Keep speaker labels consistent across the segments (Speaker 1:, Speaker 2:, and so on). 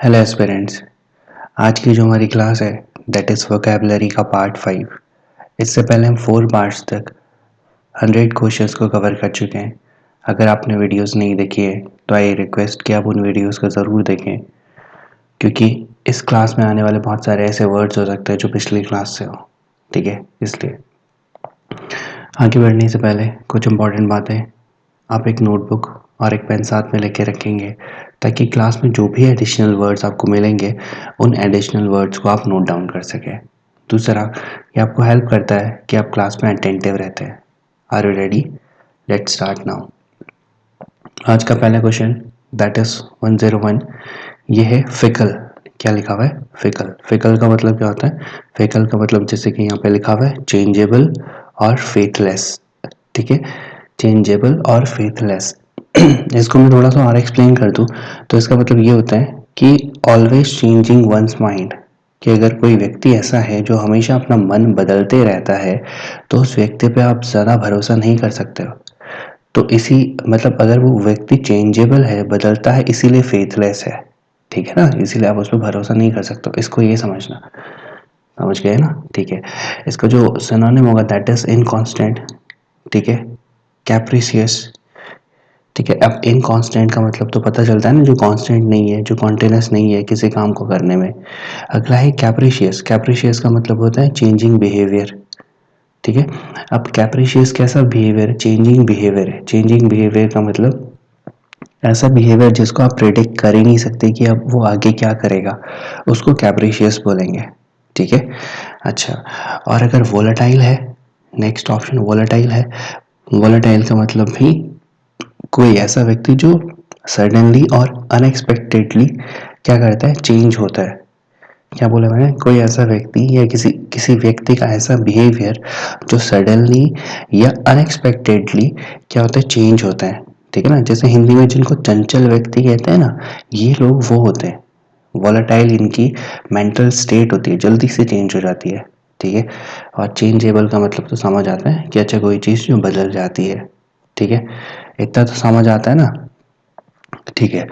Speaker 1: Hello aspirants. आज की जो हमारी क्लास है दैट इज़ वोकैबुलरी का पार्ट 5। इससे पहले हम 4 पार्ट्स तक 100 क्वेश्चंस को कवर कर चुके हैं। अगर आपने वीडियोस नहीं देखी है तो आई रिक्वेस्ट कि आप उन वीडियोस को ज़रूर देखें, क्योंकि इस क्लास में आने वाले बहुत सारे ऐसे वर्ड्स हो सकते हैं जो पिछली क्लास से हो। ठीक है, इसलिए आगे बढ़ने से पहले कुछ इंपॉर्टेंट बातें। आप एक नोटबुक और एक पेन साथ में लेके रखेंगे ताकि क्लास में जो भी एडिशनल वर्ड्स आपको मिलेंगे उन एडिशनल वर्ड्स को आप नोट डाउन कर सकें। दूसरा, ये आपको हेल्प करता है कि आप क्लास में अटेंटिव रहते हैं। Are you ready? Let's start now. आज का पहला क्वेश्चन दैट इज 101। ये है फिकल। क्या लिखा हुआ है? फिकल। फिकल का मतलब क्या होता है? फिकल का मतलब जैसे कि यहाँ पे लिखा हुआ है चेंजेबल और फेथलेस। ठीक है, चेंजेबल और फेथलेस। इसको मैं थोड़ा सा और एक्सप्लेन कर दूँ तो इसका मतलब ये होता है कि ऑलवेज चेंजिंग वंस माइंड, कि अगर कोई व्यक्ति ऐसा है जो हमेशा अपना मन बदलते रहता है तो उस व्यक्ति पे आप ज़्यादा भरोसा नहीं कर सकते हो। तो इसी मतलब अगर वो व्यक्ति चेंजेबल है, बदलता है, इसीलिए फेथलेस है। ठीक है ना, इसीलिए आप उस पर भरोसा नहीं कर सकते हो। इसको ये समझना। समझ गए ना? ठीक है, इसका जो सिनोनिम होगा दैट इज इनकॉन्स्टेंट। ठीक है, कैप्रिसियस। ठीक है, अब इनकॉन्स्टेंट का मतलब तो पता चलता है ना, जो कांस्टेंट नहीं है, जो कॉन्टिन्यूस नहीं है किसी काम को करने में। अगला है कैप्रिशियस। कैप्रिशियस का मतलब होता है चेंजिंग बिहेवियर। ठीक है, अब कैप्रिशियस कैसा बिहेवियर? चेंजिंग बिहेवियर है। चेंजिंग बिहेवियर का मतलब ऐसा बिहेवियर जिसको आप प्रेडिक्ट कर ही नहीं सकते कि अब वो आगे क्या करेगा, उसको कैप्रिशियस बोलेंगे। ठीक है, अच्छा। और अगर वोलेटाइल है, नेक्स्ट ऑप्शन वोलेटाइल है। वोलेटाइल का मतलब भी कोई ऐसा व्यक्ति जो सडनली और अनएक्सपेक्टेडली क्या करता है? चेंज होता है। क्या बोला मैंने? कोई ऐसा व्यक्ति या किसी किसी व्यक्ति का ऐसा बिहेवियर जो सडनली या अनएक्सपेक्टेडली क्या होता है? चेंज होता है। ठीक है ना, जैसे हिंदी में जिनको चंचल व्यक्ति कहते हैं ना, ये लोग वो होते हैं। वॉलेटाइल इनकी मेंटल स्टेट होती है, जल्दी से चेंज हो जाती है। ठीक है, और चेंजेबल का मतलब तो समझ आता है कि अच्छा कोई चीज़ जो बदल जाती है। ठीक है, इतना तो समझ आता है ना? ठीक है,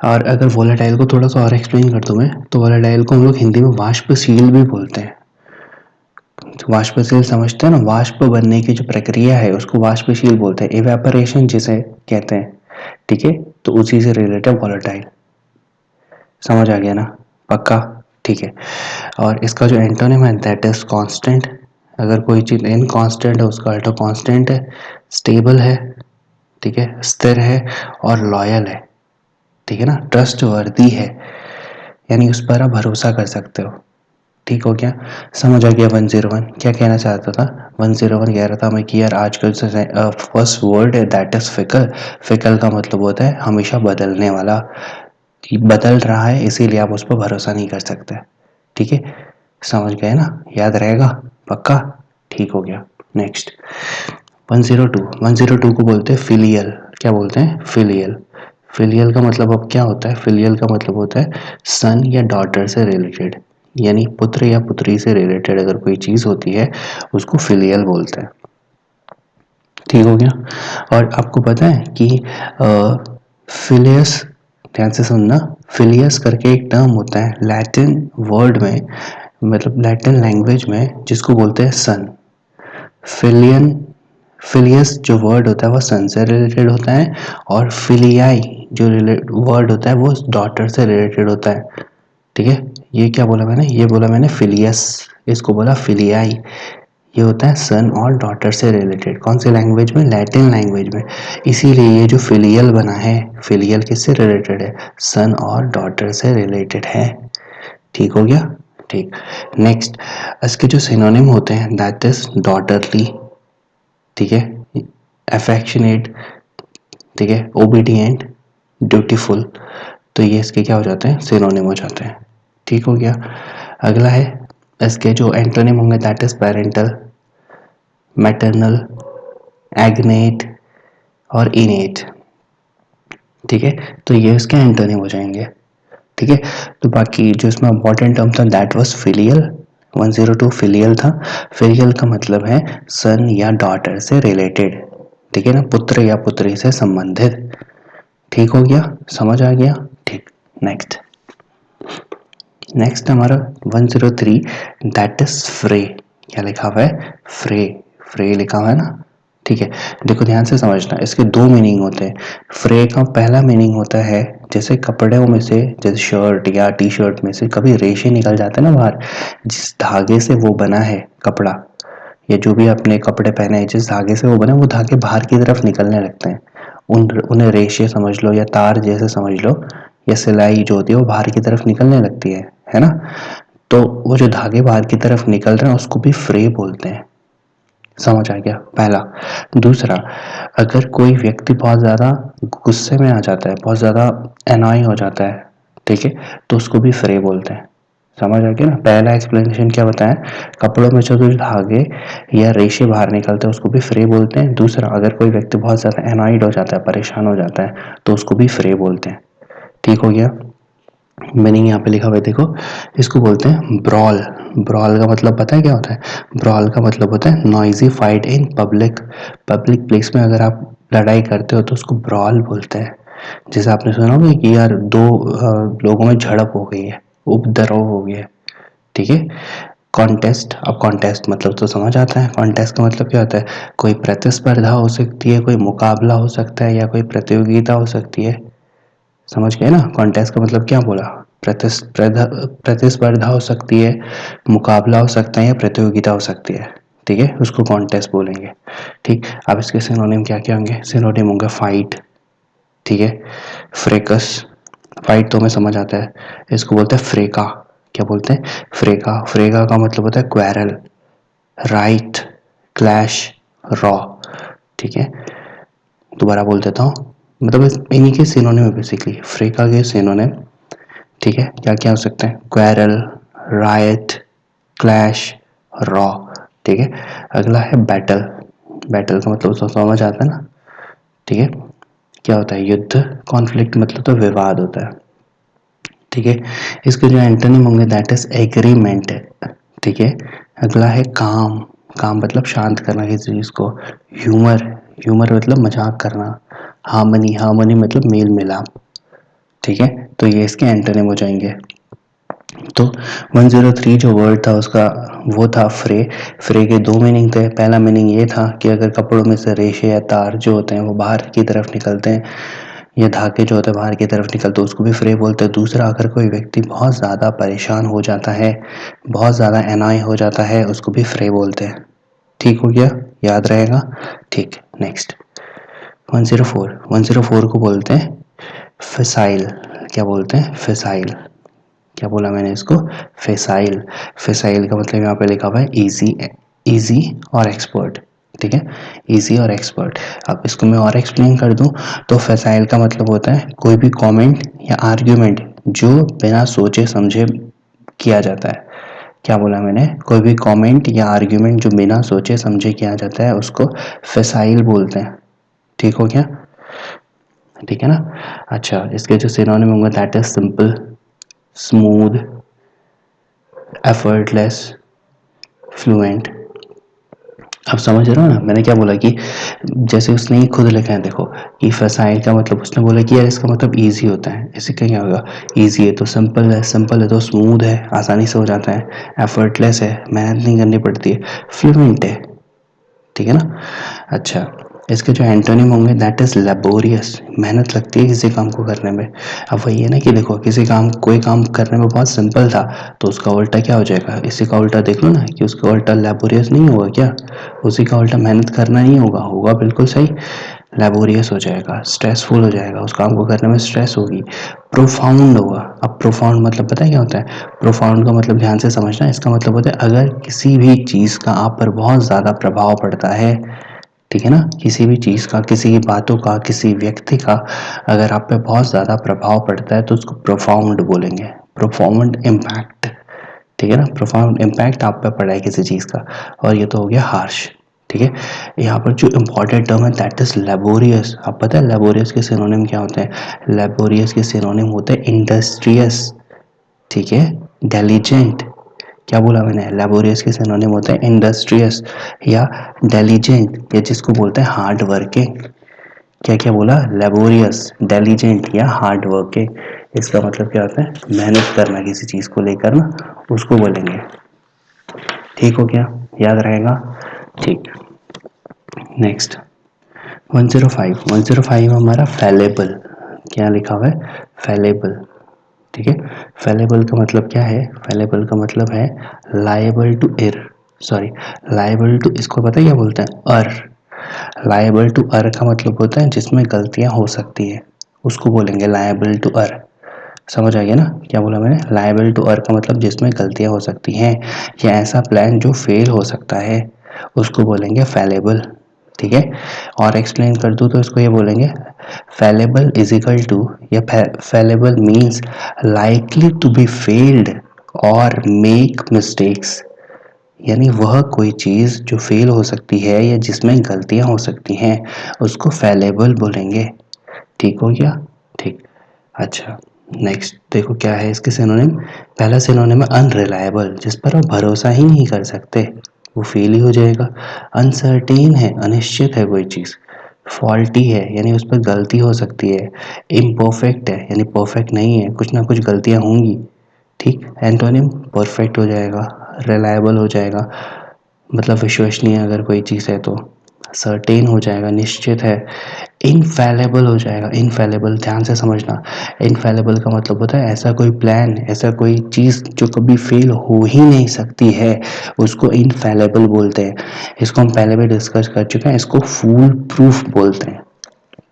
Speaker 1: और अगर वोलेटाइल को थोड़ा सा और एक्सप्लेन कर दूं मैं, तो वोलेटाइल को हम लोग हिंदी में वाष्पशील भी बोलते हैं। वाष्पशील समझते हैं ना? वाष्प बनने की जो प्रक्रिया है उसको वाष्पशील बोलते हैं, इवेपोरेशन जिसे कहते हैं। ठीक है, तो उसी से रिलेटेड वोलेटाइल। समझ आ गया ना? पक्का? ठीक है, और इसका जो एंटोनिम है दैट इज कांस्टेंट। अगर कोई चीज़ इनकांस्टेंट है उसका अल्टो कांस्टेंट है। स्टेबल है, ठीक है, स्थिर है, और लॉयल है। ठीक है ना, ट्रस्ट वर्दी है, यानी उस पर आप भरोसा कर सकते हो। ठीक हो गया? समझ आ गया 101 क्या कहना चाहता था? 101 कह रहा था मैं कि यार आजकल से फर्स्ट वर्ड है दैट इज फिकल। फिकल का मतलब होता है हमेशा बदलने वाला, बदल रहा है इसीलिए आप उस पर भरोसा नहीं कर सकते। ठीक है, समझ गए ना? याद रहेगा? पक्का? ठीक हो गया। नेक्स्ट 102। 102 को बोलते हैं फिलियल। क्या बोलते हैं? फिलियल। फिलियल का मतलब अब क्या होता है? फिलियल का मतलब होता है सन या डॉटर से रिलेटेड, यानी पुत्र या पुत्री से रिलेटेड अगर कोई चीज़ होती है उसको फिलियल बोलते हैं। ठीक हो गया? और आपको पता है कि फिलियस, ध्यान से सुनना, फिलियस करके एक टर्म होता है लैटिन वर्ड में, मतलब लैटिन लैंग्वेज में, जिसको बोलते हैं सन। फिलियन, फिलियस जो वर्ड होता है वो सन से रिलेटेड होता है, और फिलियाई जो वर्ड होता है वो डॉटर से रिलेटेड होता है। ठीक है, ये क्या बोला मैंने? ये बोला मैंने फिलियस, इसको बोला फिलियाई। ये होता है सन और डॉटर से रिलेटेड। कौन सी लैंग्वेज में? लैटिन लैंग्वेज में। इसीलिए ये जो फिलियल बना है, फिलियल किससे रिलेटेड है? सन और डॉटर से रिलेटेड है। ठीक हो गया? ठीक। नेक्स्ट, इसके जो सिनोनिम होते हैं दैट इज डॉटरली। ठीक है, अफेक्शनेट, ठीक है, ओबीडियंट, ड्यूटीफुल। तो ये इसके क्या हो जाते हैं? सिनोनिम हो जाते हैं। ठीक हो गया? अगला है, इसके जो एंटोनिम होंगे दैट इज पेरेंटल, मैटरनल, एग्नेट और इनेट। ठीक है, तो ये इसके एंटोनिम हो जाएंगे। ठीक है, तो बाकी जो इसमें इंपॉर्टेंट टर्म था दैट वाज फिलियल। 102 फिलियल था। फिलियल का मतलब है सन या डॉटर से रिलेटेड। ठीक है ना, पुत्र या पुत्री से संबंधित। ठीक हो गया? समझ आ गया? ठीक। नेक्स्ट नेक्स्ट हमारा 103 दैट इज फ्रे। क्या लिखा हुआ है? फ्रे। फ्रे लिखा हुआ है ना, ठीक है। देखो ध्यान से समझना, इसके दो मीनिंग होते हैं। फ्रे का पहला मीनिंग होता है जैसे कपड़ों में से, जैसे शर्ट या टी शर्ट में से कभी रेशे निकल जाते हैं ना बाहर, जिस धागे से वो बना है कपड़ा, या जो भी आपने कपड़े पहने हैं जिस धागे से वो बना, वो धागे बाहर की तरफ निकलने लगते हैं। उन्हें रेशे समझ लो या तार जैसे समझ लो, या सिलाई जो होती है वो बाहर की तरफ निकलने लगती है ना। तो वो जो धागे बाहर की तरफ निकल रहे हैं उसको भी फ्रे बोलते हैं। समझ आ गया पहला। दूसरा, अगर कोई व्यक्ति बहुत ज़्यादा गुस्से में आ जाता है, बहुत ज़्यादा एनॉय हो जाता है, ठीक है, तो उसको भी फ्रे बोलते हैं। समझ आ गया ना। पहला एक्सप्लेनेशन क्या बताया, कपड़ों में से जो धागे या रेशे बाहर निकलते हैं उसको भी फ्रे बोलते हैं। दूसरा, अगर कोई व्यक्ति बहुत ज़्यादा एनॉयड हो जाता है, परेशान हो जाता है, तो उसको भी फ्रे बोलते हैं। ठीक हो गया। मीनिंग यहाँ पे लिखा हुआ है देखो, इसको बोलते हैं ब्रॉल। ब्रॉल का मतलब पता है क्या होता है? ब्रॉल का मतलब होता है noisy fight in public. Public place में अगर आप लड़ाई करते हो तो उसको ब्रॉल बोलते हैं। जैसे आपने सुना होगा कि यार दो लोगों में झड़प हो गई है, उपद्रव हो गया है, ठीक है। कॉन्टेस्ट, अब कॉन्टेस्ट मतलब तो समझ आता है। कॉन्टेस्ट का मतलब क्या होता है? कोई प्रतिस्पर्धा हो सकती है, कोई मुकाबला हो सकता है, या कोई प्रतियोगिता हो सकती है। समझ गए ना। कॉन्टेस्ट का मतलब क्या बोला? प्रतिस्पर्धा, प्रतिस्पर्धा हो सकती है, मुकाबला हो सकता है, या प्रतियोगिता हो सकती है, ठीक है, उसको कॉन्टेस्ट बोलेंगे। ठीक। अब इसके सिनोनिम क्या क्या होंगे? सिनोनिम होंगे फाइट, ठीक है, फ्रेकस। फाइट तो हमें समझ आता है, इसको बोलते हैं फ्रेका। क्या बोलते हैं? फ्रेका। फ्रेका का मतलब होता है क्वेरल, राइट, क्लैश, रॉ, ठीक है। दोबारा बोल देता हूँ, मतलब इन्हीं के सिनोनिम है बेसिकली, फ्रेका के सिनोनिम, ठीक है। क्या क्या हो सकते हैं? क्वेरल, रायट, क्लैश, रॉ, ठीक है। अगला है बैटल। बैटल का मतलब तो समझ आता है ना, ठीक है। क्या होता है? युद्ध। कॉन्फ्लिक्ट मतलब तो विवाद होता है, ठीक है। इसके जो एंटोनिम होंगे दैट इज एग्रीमेंट, ठीक है। अगला है काम। काम मतलब शांत करना किसी चीज को। ह्यूमर। ह्यूमर मतलब मजाक करना। हार्मनी। हार्मनी मतलब मेल मिलाप, ठीक है। तो ये इसके एंटोनिम हो जाएंगे। तो 103 जो वर्ड था उसका वो था फ्रे। फ्रे के दो मीनिंग थे। पहला मीनिंग ये था कि अगर कपड़ों में से रेशे या तार जो होते हैं वो बाहर की तरफ निकलते हैं, या धागे जो होते हैं बाहर की तरफ निकलते हैं, उसको भी फ्रे बोलते हैं। दूसरा, अगर कोई व्यक्ति बहुत ज़्यादा परेशान हो जाता है, बहुत ज़्यादा एनॉय हो जाता है, उसको भी फ्रे बोलते हैं। ठीक हो गया, याद रहेगा। ठीक। नेक्स्ट 104। 104 को बोलते हैं फिसाइल। क्या बोलते हैं? फिसाइल। क्या बोला मैंने इसको? फिसाइल। फिसाइल का मतलब यहाँ पे लिखा हुआ है इजी। इजी और एक्सपर्ट, ठीक है, इजी और एक्सपर्ट। अब इसको मैं और एक्सप्लेन कर दूं तो फिसाइल का मतलब होता है कोई भी कमेंट या आर्ग्यूमेंट जो बिना सोचे समझे किया जाता है। क्या बोला मैंने? कोई भी कमेंट या आर्ग्यूमेंट जो बिना सोचे समझे किया जाता है उसको फिसाइल बोलते हैं। ठीक हो गया, ठीक है ना। अच्छा, इसके जो सिनोनिम होंगे that is simple, smooth, effortless, fluent. अब समझ रहे हो ना मैंने क्या बोला? कि जैसे उसने ही खुद लिखा है देखो, कि फसाइल का मतलब उसने बोला कि यार इसका मतलब इजी होता है। इससे क्या होगा? इजी है तो सिंपल है, सिंपल है तो स्मूथ है, आसानी से हो जाता है। एफर्टलेस है, मेहनत नहीं करनी पड़ती है। फ्लुएंट है, ठीक है ना। अच्छा, इसके जो एंटोनिम होंगे दैट इज लेबोरियस। मेहनत लगती है किसी काम को करने में। अब वही है ना कि देखो किसी काम, कोई काम करने में बहुत सिंपल था तो उसका उल्टा क्या हो जाएगा? इसी का उल्टा देख लो ना, कि उसका उल्टा लेबोरियस नहीं होगा क्या? उसी का उल्टा मेहनत करना नहीं होगा, होगा बिल्कुल सही, लेबोरियस हो जाएगा, स्ट्रेसफुल हो जाएगा, उस काम को करने में स्ट्रेस होगी। प्रोफाउंड होगा। अब प्रोफाउंड मतलब पता है क्या होता है? प्रोफाउंड का मतलब ध्यान से समझना, इसका मतलब होता है अगर किसी भी चीज़ का आप पर बहुत ज़्यादा प्रभाव पड़ता है, ठीक है ना, किसी भी चीज़ का, किसी की बातों का, किसी व्यक्ति का अगर आप पे बहुत ज़्यादा प्रभाव पड़ता है तो उसको प्रोफाउंड बोलेंगे। प्रोफाउंड इम्पैक्ट, ठीक है ना, प्रोफाउंड इम्पैक्ट आप पे पड़ा है किसी चीज़ का। और ये तो हो गया हार्श, ठीक है। यहाँ पर जो इम्पॉर्टेंट टर्म है दैट इज लेबोरियस। आप पता है लेबोरियस के सिनोनिम क्या होते हैं? लेबोरियस के सिनोनिम होते हैं इंडस्ट्रियस, ठीक है, डेलीजेंट। क्या बोला मैंने? लेबोरियस के सिनोनिम होते हैं इंडस्ट्रियस या डेलीजेंट, या जिसको बोलते हैं हार्ड वर्किंग। क्या क्या बोला, लेबोरियस, डेलीजेंट या हार्ड वर्क है। इसका मतलब क्या होता है, मेहनत करना किसी चीज़ को लेकर ना, उसको बोलेंगे। ठीक हो गया, याद रहेगा। ठीक, नेक्स्ट 105 हमारा फैलेबल। क्या लिखा हुआ है, फैलेबल। ठीक है, फैलेबल का मतलब क्या है, फैलेबल का मतलब है लायबल टू एर, सॉरी लायबल टू, इसको पता है क्या बोलते हैं, अर। लायबल टू अर का मतलब होता है जिसमें गलतियां हो सकती है, उसको बोलेंगे लायबल टू अर। समझ आ गया ना क्या बोला मैंने, लायबल टू अर का मतलब जिसमें गलतियां हो सकती हैं, या ऐसा प्लान जो फेल हो सकता है, उसको बोलेंगे फैलेबल। ठीक है, और एक्सप्लेन कर दूँ तो इसको ये बोलेंगे, फैलेबल इज इक्वल टू, या fallible means likely to be failed और मेक मिस्टेक्स, यानी वह कोई चीज़ जो फेल हो सकती है या जिसमें गलतियां हो सकती हैं, उसको फैलेबल बोलेंगे। ठीक हो गया, ठीक। अच्छा, नेक्स्ट देखो क्या है इसके सिनोनिम। पहला सिनोनिम है अनरिलायबल, जिस पर आप भरोसा ही नहीं कर सकते, वो फेल ही हो जाएगा। अनसर्टेन है, अनिश्चित है कोई चीज़। फॉल्टी है, यानी उस पर गलती हो सकती है। इम्परफेक्ट है, यानी परफेक्ट नहीं है, कुछ ना कुछ गलतियाँ होंगी। ठीक, एंटोनिम परफेक्ट हो जाएगा, रिलायबल हो जाएगा, मतलब विश्वसनीय अगर कोई चीज़ है तो। सर्टेन हो जाएगा, निश्चित है। इनफैलेबल हो जाएगा, इनफैलेबल ध्यान से समझना। इनफैलेबल का मतलब होता है ऐसा कोई प्लान, ऐसा कोई चीज़ जो कभी फेल हो ही नहीं सकती है, उसको इनफैलेबल बोलते हैं। इसको हम पहले भी डिस्कस कर चुके हैं, इसको फूल प्रूफ बोलते हैं।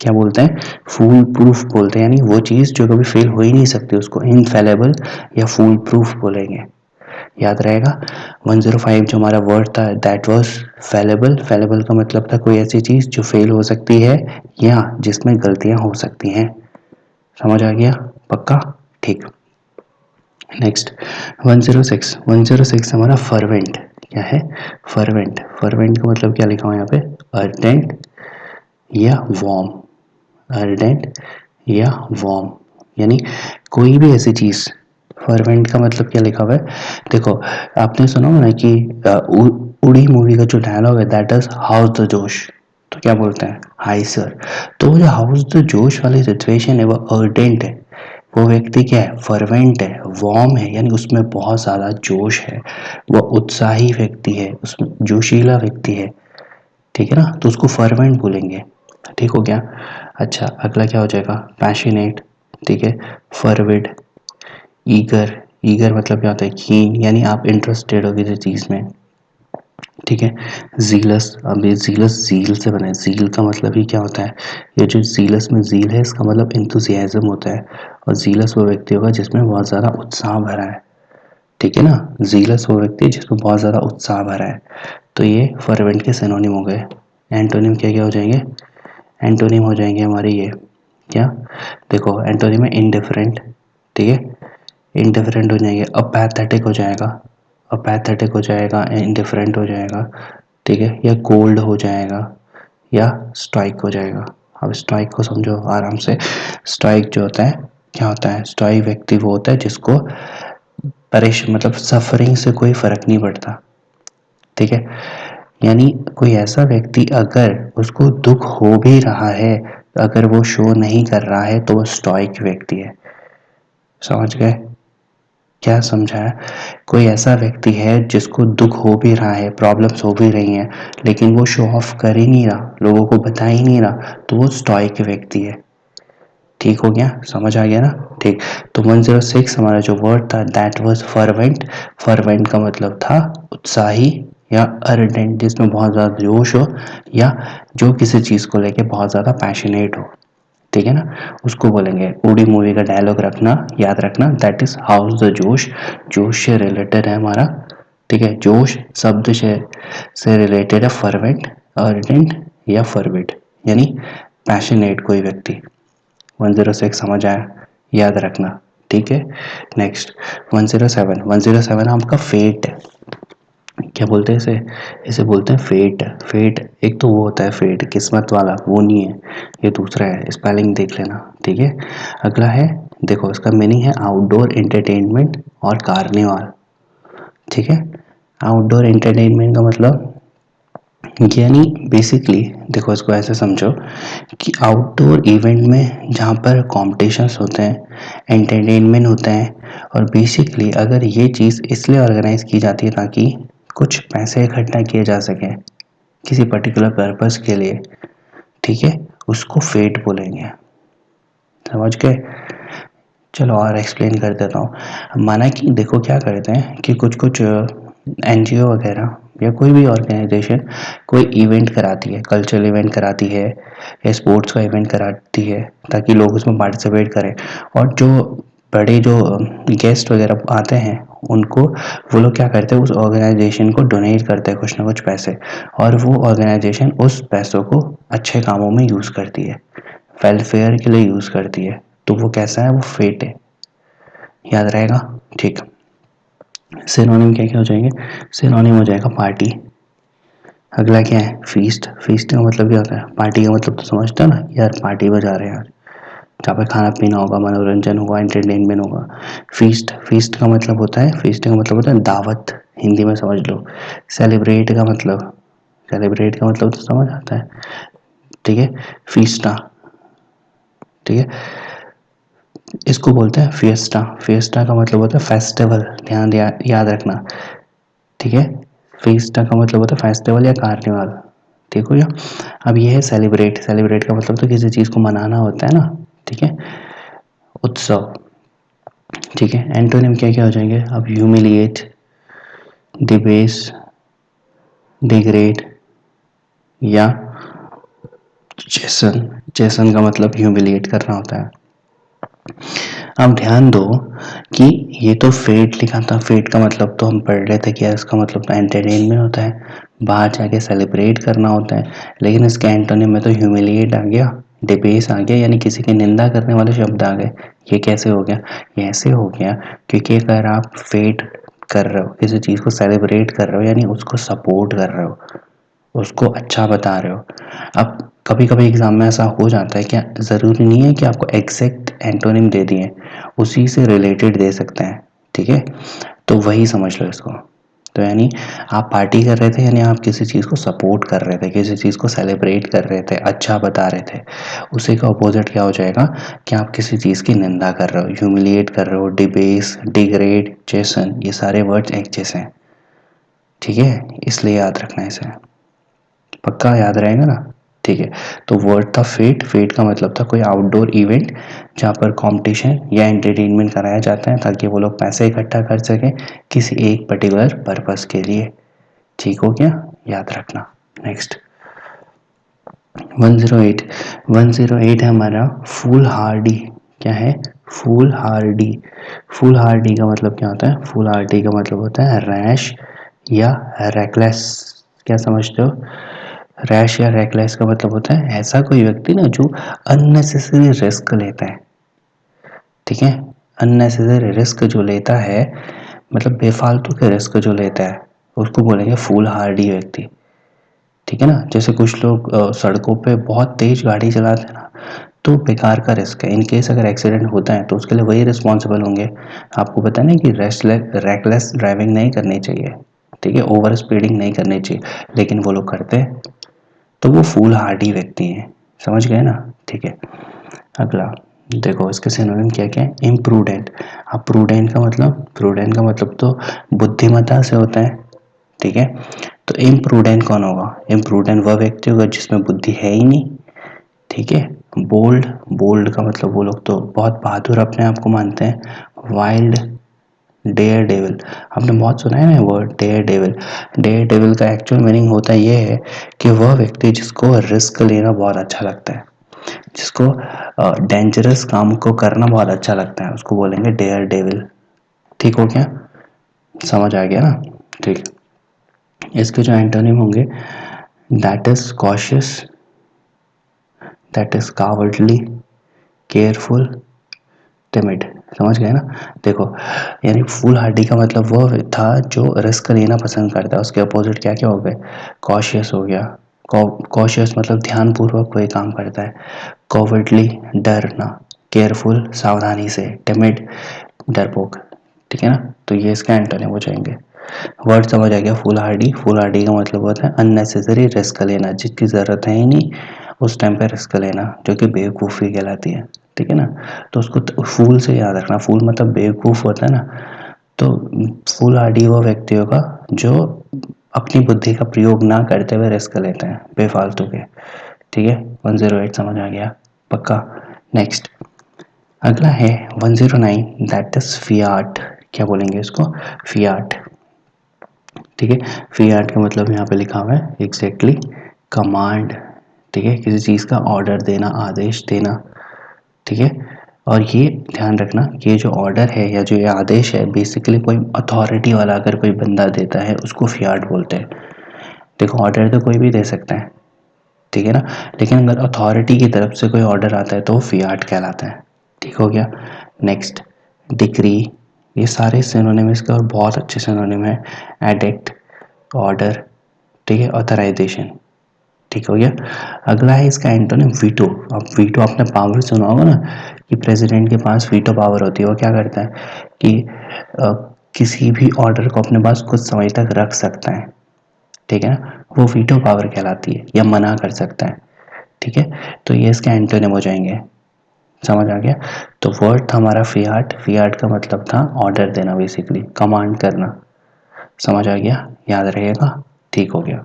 Speaker 1: क्या बोलते हैं, फूल प्रूफ बोलते हैं, यानी वो चीज़ जो कभी फेल हो ही नहीं सकती उसको इनफैलेबल या फूल प्रूफ बोलेंगे। याद रहेगा। 105 जो हमारा वर्ड था दैट वाज फैलेबल। फैलेबल का मतलब था कोई ऐसी चीज़ जो फेल हो सकती है या जिसमें गलतियां हो सकती हैं। समझ आ गया, पक्का, ठीक। नेक्स्ट 106 हमारा फर्वेंट। क्या है, फर्वेंट। फर्वेंट का मतलब क्या लिखा हुआ है यहाँ पे, अर्डेंट या वॉर्म। अर्डेंट या वॉर्म, यानी कोई भी ऐसी चीज़। फर्वेंट का मतलब क्या लिखा हुआ है, देखो आपने सुना हो ना कि उड़ी मूवी का जो डायलॉग है दैट इज हाउस द जोश, तो क्या बोलते हैं, हाई सर। तो वो जो हाउस द जोश वाली सिचुएशन है वो अर्डेंट है, वो व्यक्ति क्या है, फर्वेंट है, वार्म है, यानी उसमें बहुत ज़्यादा जोश है, वो उत्साही व्यक्ति है, उसमें जोशीला व्यक्ति है। ठीक है ना, तो उसको फर्वेंट बोलेंगे। ठीक हो गया। अच्छा, अगला क्या हो जाएगा, पैशनेट। ठीक है, फर्विड, ईगर। ईगर मतलब क्या होता है, कीन, यानी आप इंटरेस्टेड हो किसी चीज़ में। ठीक है, जीलस। अब ये जीलस जील से बना है, जील का मतलब ही क्या होता है, ये जो जीलस में जील है इसका मतलब इंथुजियाज्म होता है, और जीलस वो व्यक्ति होगा जिसमें बहुत ज़्यादा उत्साह भरा है। ठीक है ना, जीलस वो व्यक्ति जिसमें बहुत ज़्यादा उत्साह भरा है। तो ये फर्वेंट के सिनोनिम हो गए। एंटोनिम क्या क्या हो जाएंगे, एंटोनिम हो जाएंगे हमारे ये, क्या, देखो एंटोनिम है इंडिफरेंट। ठीक है, इंडिफरेंट हो जाएंगे, अपैथेटिक हो जाएगा, अपैथेटिक हो जाएगा, इंडिफरेंट हो जाएगा। ठीक है, या कोल्ड हो जाएगा, या स्टोइक हो जाएगा। अब स्टोइक को समझो आराम से। स्टोइक जो होता है, क्या होता है, स्टोइक व्यक्ति वो होता है जिसको मतलब सफरिंग से कोई फर्क नहीं पड़ता। ठीक है, यानी कोई ऐसा व्यक्ति अगर उसको दुख हो भी रहा है, अगर वो शो नहीं कर रहा है तो वो स्टोइक व्यक्ति है। समझ गए, क्या समझा है, कोई ऐसा व्यक्ति है जिसको दुख हो भी रहा है, प्रॉब्लम्स हो भी रही हैं, लेकिन वो शो ऑफ कर ही नहीं रहा, लोगों को बता ही नहीं रहा, तो वो स्टोइक व्यक्ति है। ठीक हो गया, समझ आ गया ना, ठीक। तो 106 हमारा जो वर्ड था दैट वाज फर्वेंट। फर्वेंट का मतलब था उत्साही या अर्डेंट, जिसमें बहुत ज़्यादा जोश हो, या जो किसी चीज़ को लेके बहुत ज़्यादा पैशनेट हो। ठीक है ना, उसको बोलेंगे। उड़ी मूवी का डायलॉग रखना, याद रखना, दैट इज हाउस द जोश। जोश से रिलेटेड है हमारा। ठीक है, जोश शब्द से रिलेटेड है फर्वेंट, अर्डेंट या फर्विड, यानी पैशनेट कोई व्यक्ति। 106 समझ आया, याद रखना। ठीक है, नेक्स्ट 107 आपका फेट है। क्या बोलते हैं इसे, इसे बोलते हैं फेट। फेट एक तो वो होता है फेट किस्मत वाला, वो नहीं है, ये दूसरा है, स्पेलिंग देख लेना। ठीक है, अगला है, देखो इसका मीनिंग है आउटडोर एंटरटेनमेंट और कार्निवाल। ठीक है, आउटडोर एंटरटेनमेंट का मतलब यानी बेसिकली देखो, इसको ऐसे समझो कि आउटडोर इवेंट में जहाँ पर कॉम्पिटिशन्स होते हैं, एंटरटेनमेंट होता है, और बेसिकली अगर ये चीज़ इसलिए ऑर्गेनाइज की जाती है ताकि कुछ पैसे इकट्ठा किए जा सकें किसी पर्टिकुलर पर्पस के लिए, ठीक है, उसको फेट बोलेंगे। समझ गए? चलो और एक्सप्लेन कर देता हूँ। माना कि देखो क्या करते हैं कि कुछ कुछ एनजीओ वगैरह या कोई भी ऑर्गेनाइजेशन कोई इवेंट कराती है, कल्चरल इवेंट कराती है या स्पोर्ट्स का इवेंट कराती है ताकि लोग उसमें पार्टिसिपेट करें, और जो बड़े जो गेस्ट वगैरह आते हैं उनको वो लोग क्या करते हैं, उस ऑर्गेनाइजेशन को डोनेट करते हैं कुछ ना कुछ पैसे, और वो ऑर्गेनाइजेशन उस पैसों को अच्छे कामों में यूज़ करती है, वेलफेयर के लिए यूज़ करती है। तो वो कैसा है, वो फेट है। याद रहेगा? ठीक। सिनोनिम क्या क्या हो जाएंगे? सिनोनिम हो जाएगा पार्टी। अगला क्या है? फीस्ट। फीस्ट का मतलब क्या होता है? पार्टी का मतलब तो समझते हो ना यार, पार्टी में जा रहे हैं यार, जहाँ पे खाना पीना होगा, मनोरंजन होगा, एंटरटेनमेंट होगा। फीस्ट। फीस्ट का मतलब होता है, फीस्ट का मतलब होता है दावत, हिंदी में समझ लो। सेलिब्रेट का मतलब, सेलिब्रेट का मतलब तो समझ आता है, ठीक है। फीस्टा, ठीक है, इसको बोलते हैं फिएस्टा। फिएस्टा का मतलब होता है फेस्टिवल, ध्यान याद रखना, ठीक है। फिएस्टा का मतलब होता है फेस्टिवल या कार्निवल, ठीक हो गया। अब ये है सेलिब्रेट। सेलिब्रेट का मतलब तो किसी चीज़ को मनाना होता है ना, ठीक है, उत्सव, ठीक है। एंटोनिम क्या क्या हो जाएंगे? अब ह्यूमिलिएट, डिबेस, डिग्रेड या चेसन। चेसन का मतलब ह्यूमिलिएट करना होता है। अब ध्यान दो कि ये तो फेट लिखा था, फेट का मतलब तो हम पढ़ रहे थे कि इसका मतलब तो एंटरटेनमेंट होता है, बाहर जाके सेलिब्रेट करना होता है, लेकिन इसके एंटोनिम में तो ह्यूमिलिएट आ गया, डिबेस आ गया, यानी किसी की निंदा करने वाले शब्द आ गए। ये कैसे हो गया? ये ऐसे हो गया क्योंकि अगर आप फेट कर रहे हो, किसी चीज़ को सेलिब्रेट कर रहे हो, यानी उसको सपोर्ट कर रहे हो, उसको अच्छा बता रहे हो। अब कभी कभी एग्ज़ाम में ऐसा हो जाता है, क्या ज़रूरी नहीं है कि आपको एग्जैक्ट एंटोनिम दे दिए, उसी से रिलेटेड दे सकते हैं, ठीक है। तो वही समझ लो इसको। तो यानी आप पार्टी कर रहे थे, यानी आप किसी चीज़ को सपोर्ट कर रहे थे, किसी चीज़ को सेलिब्रेट कर रहे थे, अच्छा बता रहे थे। उसी का अपोजिट क्या हो जाएगा कि आप किसी चीज़ की निंदा कर रहे हो, ह्यूमिलिएट कर रहे हो, डिबेस, डिग्रेड, चेसन, ये सारे वर्ड्स एक जैसे हैं, ठीक है, इसलिए याद रखना है इसे। पक्का याद रहेगा ना? ठीक है। तो वर्ड था फेट। फेट का मतलब था कोई आउटडोर इवेंट जहाँ पर कंपटीशन या एंटरटेनमेंट कराया जाता है ताकि वो लोग पैसे इकट्ठा कर सकें किसी एक पर्टिकुलर पर्पस के लिए। ठीक हो गया? याद रखना। नेक्स्ट 108। 108 है हमारा फूल हार्डी। क्या है? फूल हार्डी। फूल हार्डी का मतलब क्या होता है? फूल हार्डी का मतलब होता है रैश या रेकलेस। क्या समझते हो? रैश या रेकलेस का मतलब होता है ऐसा कोई व्यक्ति ना जो अननेसेसरी रिस्क लेता है, ठीक है। अननेसेसरी रिस्क जो लेता है, मतलब बेफालतू के रिस्क जो लेता है, उसको बोलेंगे फूल हार्डी व्यक्ति, ठीक है ना। जैसे कुछ लोग सड़कों पे बहुत तेज गाड़ी चलाते हैं ना, तो बेकार का रिस्क है, इन केस अगर एक्सीडेंट होता है तो उसके लिए वही रिस्पॉन्सिबल होंगे। आपको पता नहीं कि रेकलेस ड्राइविंग नहीं करनी चाहिए, ठीक है, ओवर स्पीडिंग नहीं करनी चाहिए, लेकिन वो लोग करते हैं, तो वो फूल हार्डी व्यक्ति हैं। समझ गए ना? ठीक है। अगला देखो, इसके सिनोनिम क्या क्या है? इम्प्रूडेंट। अब प्रूडेंट का मतलब तो बुद्धिमत्ता से होता है, ठीक है। तो इम्प्रूडेंट कौन होगा? इम्प्रूडेंट वह व्यक्ति होगा जिसमें बुद्धि है ही नहीं, ठीक है। बोल्ड। बोल्ड का मतलब वो लोग तो बहुत बहादुर अपने आप को मानते हैं। वाइल्ड। Daredevil. आपने बहुत सुना है ना word daredevil. Daredevil का एक्चुअल मीनिंग होता ये है कि वह व्यक्ति जिसको रिस्क लेना बहुत अच्छा लगता है, जिसको डेंजरस काम को करना बहुत अच्छा लगता है, उसको बोलेंगे डेयर डेविल। ठीक हो क्या? समझ आ गया ना? ठीक। इसके जो एंटोनिम होंगे, that is cautious, that is cowardly, careful, timid. समझ गए ना? देखो, यानी फूल हार्डी का मतलब वो था जो रिस्क लेना पसंद करता है, उसके अपोजिट क्या क्या हो गए? कॉशियस हो गया, कॉशियस मतलब ध्यानपूर्वक कोई काम करता है, कॉवर्डली डरना, केयरफुल सावधानी से, टिमिड डरपोक, ठीक है ना। तो ये इसका एंटोनिम हो जाएंगे। वर्ड समझ आ गया। फूल हार्डी, फूल हार्डी का मतलब होता है अननेसेसरी रिस्क लेना, जिसकी ज़रूरत है ही नहीं उस टाइम पे रिस्क लेना, जो कि बेवकूफ़ी कहलाती है। ठीक है ना, तो उसको फूल से याद रखना। फूल मतलब बेवकूफ़ होता है ना, तो फूल हार्डी वो व्यक्ति होगा जो अपनी बुद्धि का प्रयोग ना करते हुए रिस्क लेते हैं बेफालतू के। ठीक है, 108 समझ आ गया पक्का। नेक्स्ट अगला है 109, दैट इज फियाट। क्या बोलेंगे इसको? फियाट। ठीक है, फियाट का मतलब यहाँ पे लिखा हुआ है एग्जैक्टली कमांड। ठीक है, किसी चीज़ का ऑर्डर देना, आदेश देना। ठीक है, और ये ध्यान रखना कि ये जो ऑर्डर है या जो ये आदेश है बेसिकली कोई अथॉरिटी वाला अगर कोई बंदा देता है उसको फियाट बोलते हैं। देखो ऑर्डर तो कोई भी दे सकता है, ठीक है ना, लेकिन अगर अथॉरिटी की तरफ से कोई ऑर्डर आता है तो वो फियाट कहलाता है। ठीक हो गया। नेक्स्ट डिक्री, ये सारे सिनोनिम इसके और बहुत अच्छे सिनोनिम है। एडिक्ट, ऑर्डर, ठीक है, ऑथराइजेशन। ठीक हो गया। अगला है इसका एंटोनिम वीटो। अब वीटो आपने पावर सुना होगा ना कि प्रेसिडेंट के पास वीटो पावर होती है। वो क्या करता है कि किसी भी ऑर्डर को अपने पास कुछ समय तक रख सकता है। ठीक है ना, वो वीटो पावर कहलाती है, या मना कर सकता है। ठीक है, तो ये इसके एंटोनिम हो जाएंगे। समझ आ गया। तो वर्ड था हमारा फियाट। फियाट का मतलब था ऑर्डर देना, बेसिकली कमांड करना। समझ आ गया, याद रहेगा। ठीक हो गया।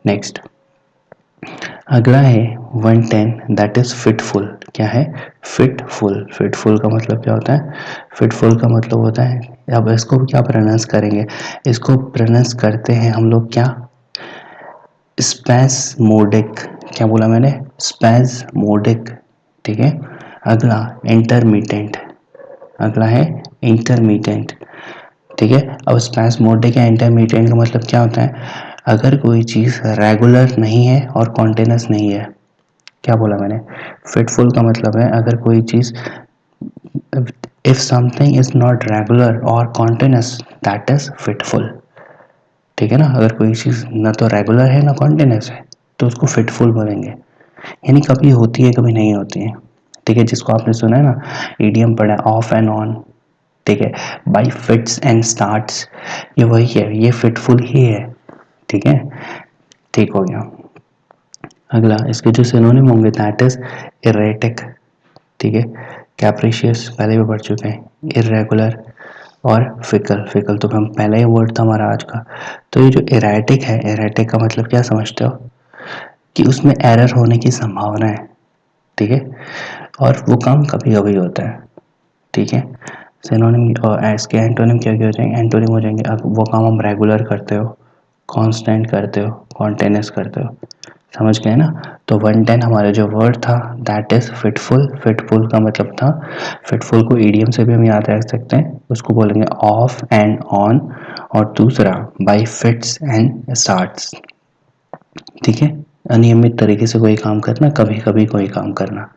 Speaker 1: नेक्स्ट अगला है 110, दैट इज फिटफुल। क्या है? फिटफुल। फिटफुल का मतलब क्या होता है? फिटफुल का मतलब होता है, अब इसको क्या प्रोनाउंस करेंगे? इसको प्रोनाउंस करते हैं हम लोग क्या? स्पैस्मोडिक। क्या बोला मैंने? स्पैस्मोडिक। ठीक है। अगला इंटरमीडिएट। अगला है इंटरमीडिएट। ठीक है, अब स्पैस्मोडिक या इंटरमीडिएट का मतलब क्या होता है? अगर कोई चीज़ रेगुलर नहीं है और कॉन्टिन्यूस नहीं है। क्या बोला मैंने? फिटफुल का मतलब है अगर कोई चीज़, if something is not regular और कॉन्टिन्यूस दैट इज फिटफुल। ठीक है ना, अगर कोई चीज़ ना तो रेगुलर है ना कॉन्टिन्यूस है तो उसको फिटफुल बोलेंगे। यानी कभी होती है कभी नहीं होती है। ठीक है, जिसको आपने सुना है ना, ईडियम पढ़ा है ऑफ एंड ऑन। ठीक है, बाई फिट्स एंड स्टार्ट्स, ये वही है, ये फिटफुल ही है। ठीक है, ठीक हो गया। अगला इसके जो सिनोनिम होंगे दैट इज इरेटिक। ठीक है, कैप्रिशियस पहले भी पढ़ चुके हैं, इरेगुलर और फिकल। फिकल तो हम पहले ही वर्ड था हमारा आज का। तो ये जो इरेटिक है, इरेटिक का मतलब क्या समझते हो? कि उसमें एरर होने की संभावना है। ठीक है, और वो काम कभी कभी होता है। ठीक है, सिनोनिम और इसके एंटोनिम क्या क्या हो जाएंगे? एंटोनिम हो जाएंगे अब वो काम हम रेगुलर करते हो, कांस्टेंट करते हो, कॉन्टिन्यूस करते हो। समझ गए ना। तो 110 हमारा जो वर्ड था दैट इज फिटफुल। फिटफुल का मतलब था, फिटफुल को ईडियम से भी हम याद रख सकते हैं, उसको बोलेंगे ऑफ एंड ऑन, और दूसरा बाय फिट्स एंड स्टार्ट्स। ठीक है, अनियमित तरीके से कोई काम करना, कभी कभी कोई काम करना,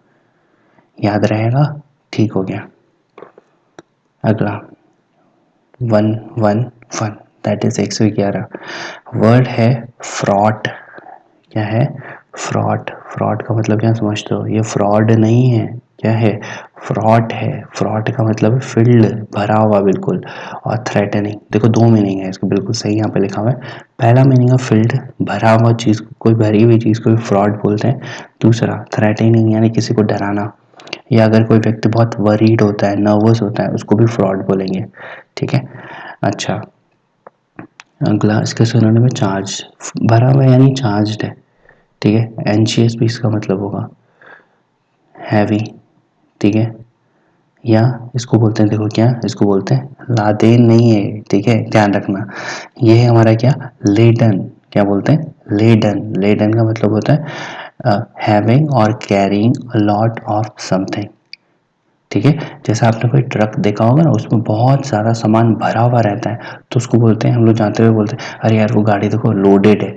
Speaker 1: याद रहेगा। ठीक हो गया। अगला 111, दैट इज 111, वर्ड है फ्रॉड। क्या है? फ्रॉड। फ्रॉड का मतलब क्या समझते हो? ये फ्रॉड नहीं है, क्या है? फ्रॉड है। फ्रॉड का मतलब फिल्ड, भरा हुआ बिल्कुल, और थ्रेटनिंग। देखो दो मीनिंग है इसके, बिल्कुल सही यहाँ पे लिखा हुआ है। पहला मीनिंग है फिल्ड, भरा हुआ चीज़, कोई भरी हुई चीज़ को फ्रॉड बोलते हैं। दूसरा थ्रेटनिंग, यानी किसी को डराना, या अगर कोई व्यक्ति बहुत वरीड होता है, नर्वस होता है, उसको भी फ्रॉड बोलेंगे। ठीक है, अच्छा अगला इसके सिनोनिम में चार्ज। भरा हुआ यानी चार्ज्ड है। ठीक है, एंशियस भी इसका मतलब होगा हैवी। ठीक है, या इसको बोलते हैं, देखो क्या इसको बोलते हैं, लादेन नहीं है। ठीक है, ध्यान रखना, ये है हमारा क्या? लेडन। क्या बोलते हैं? लेडन। लेडन का मतलब होता है हैविंग और carrying a lot of something. ठीक है, जैसे आपने कोई ट्रक देखा होगा ना, उसमें बहुत सारा सामान भरा हुआ रहता है, तो उसको बोलते हैं, हम लोग जानते हुए बोलते हैं अरे यार वो गाड़ी देखो लोडेड है।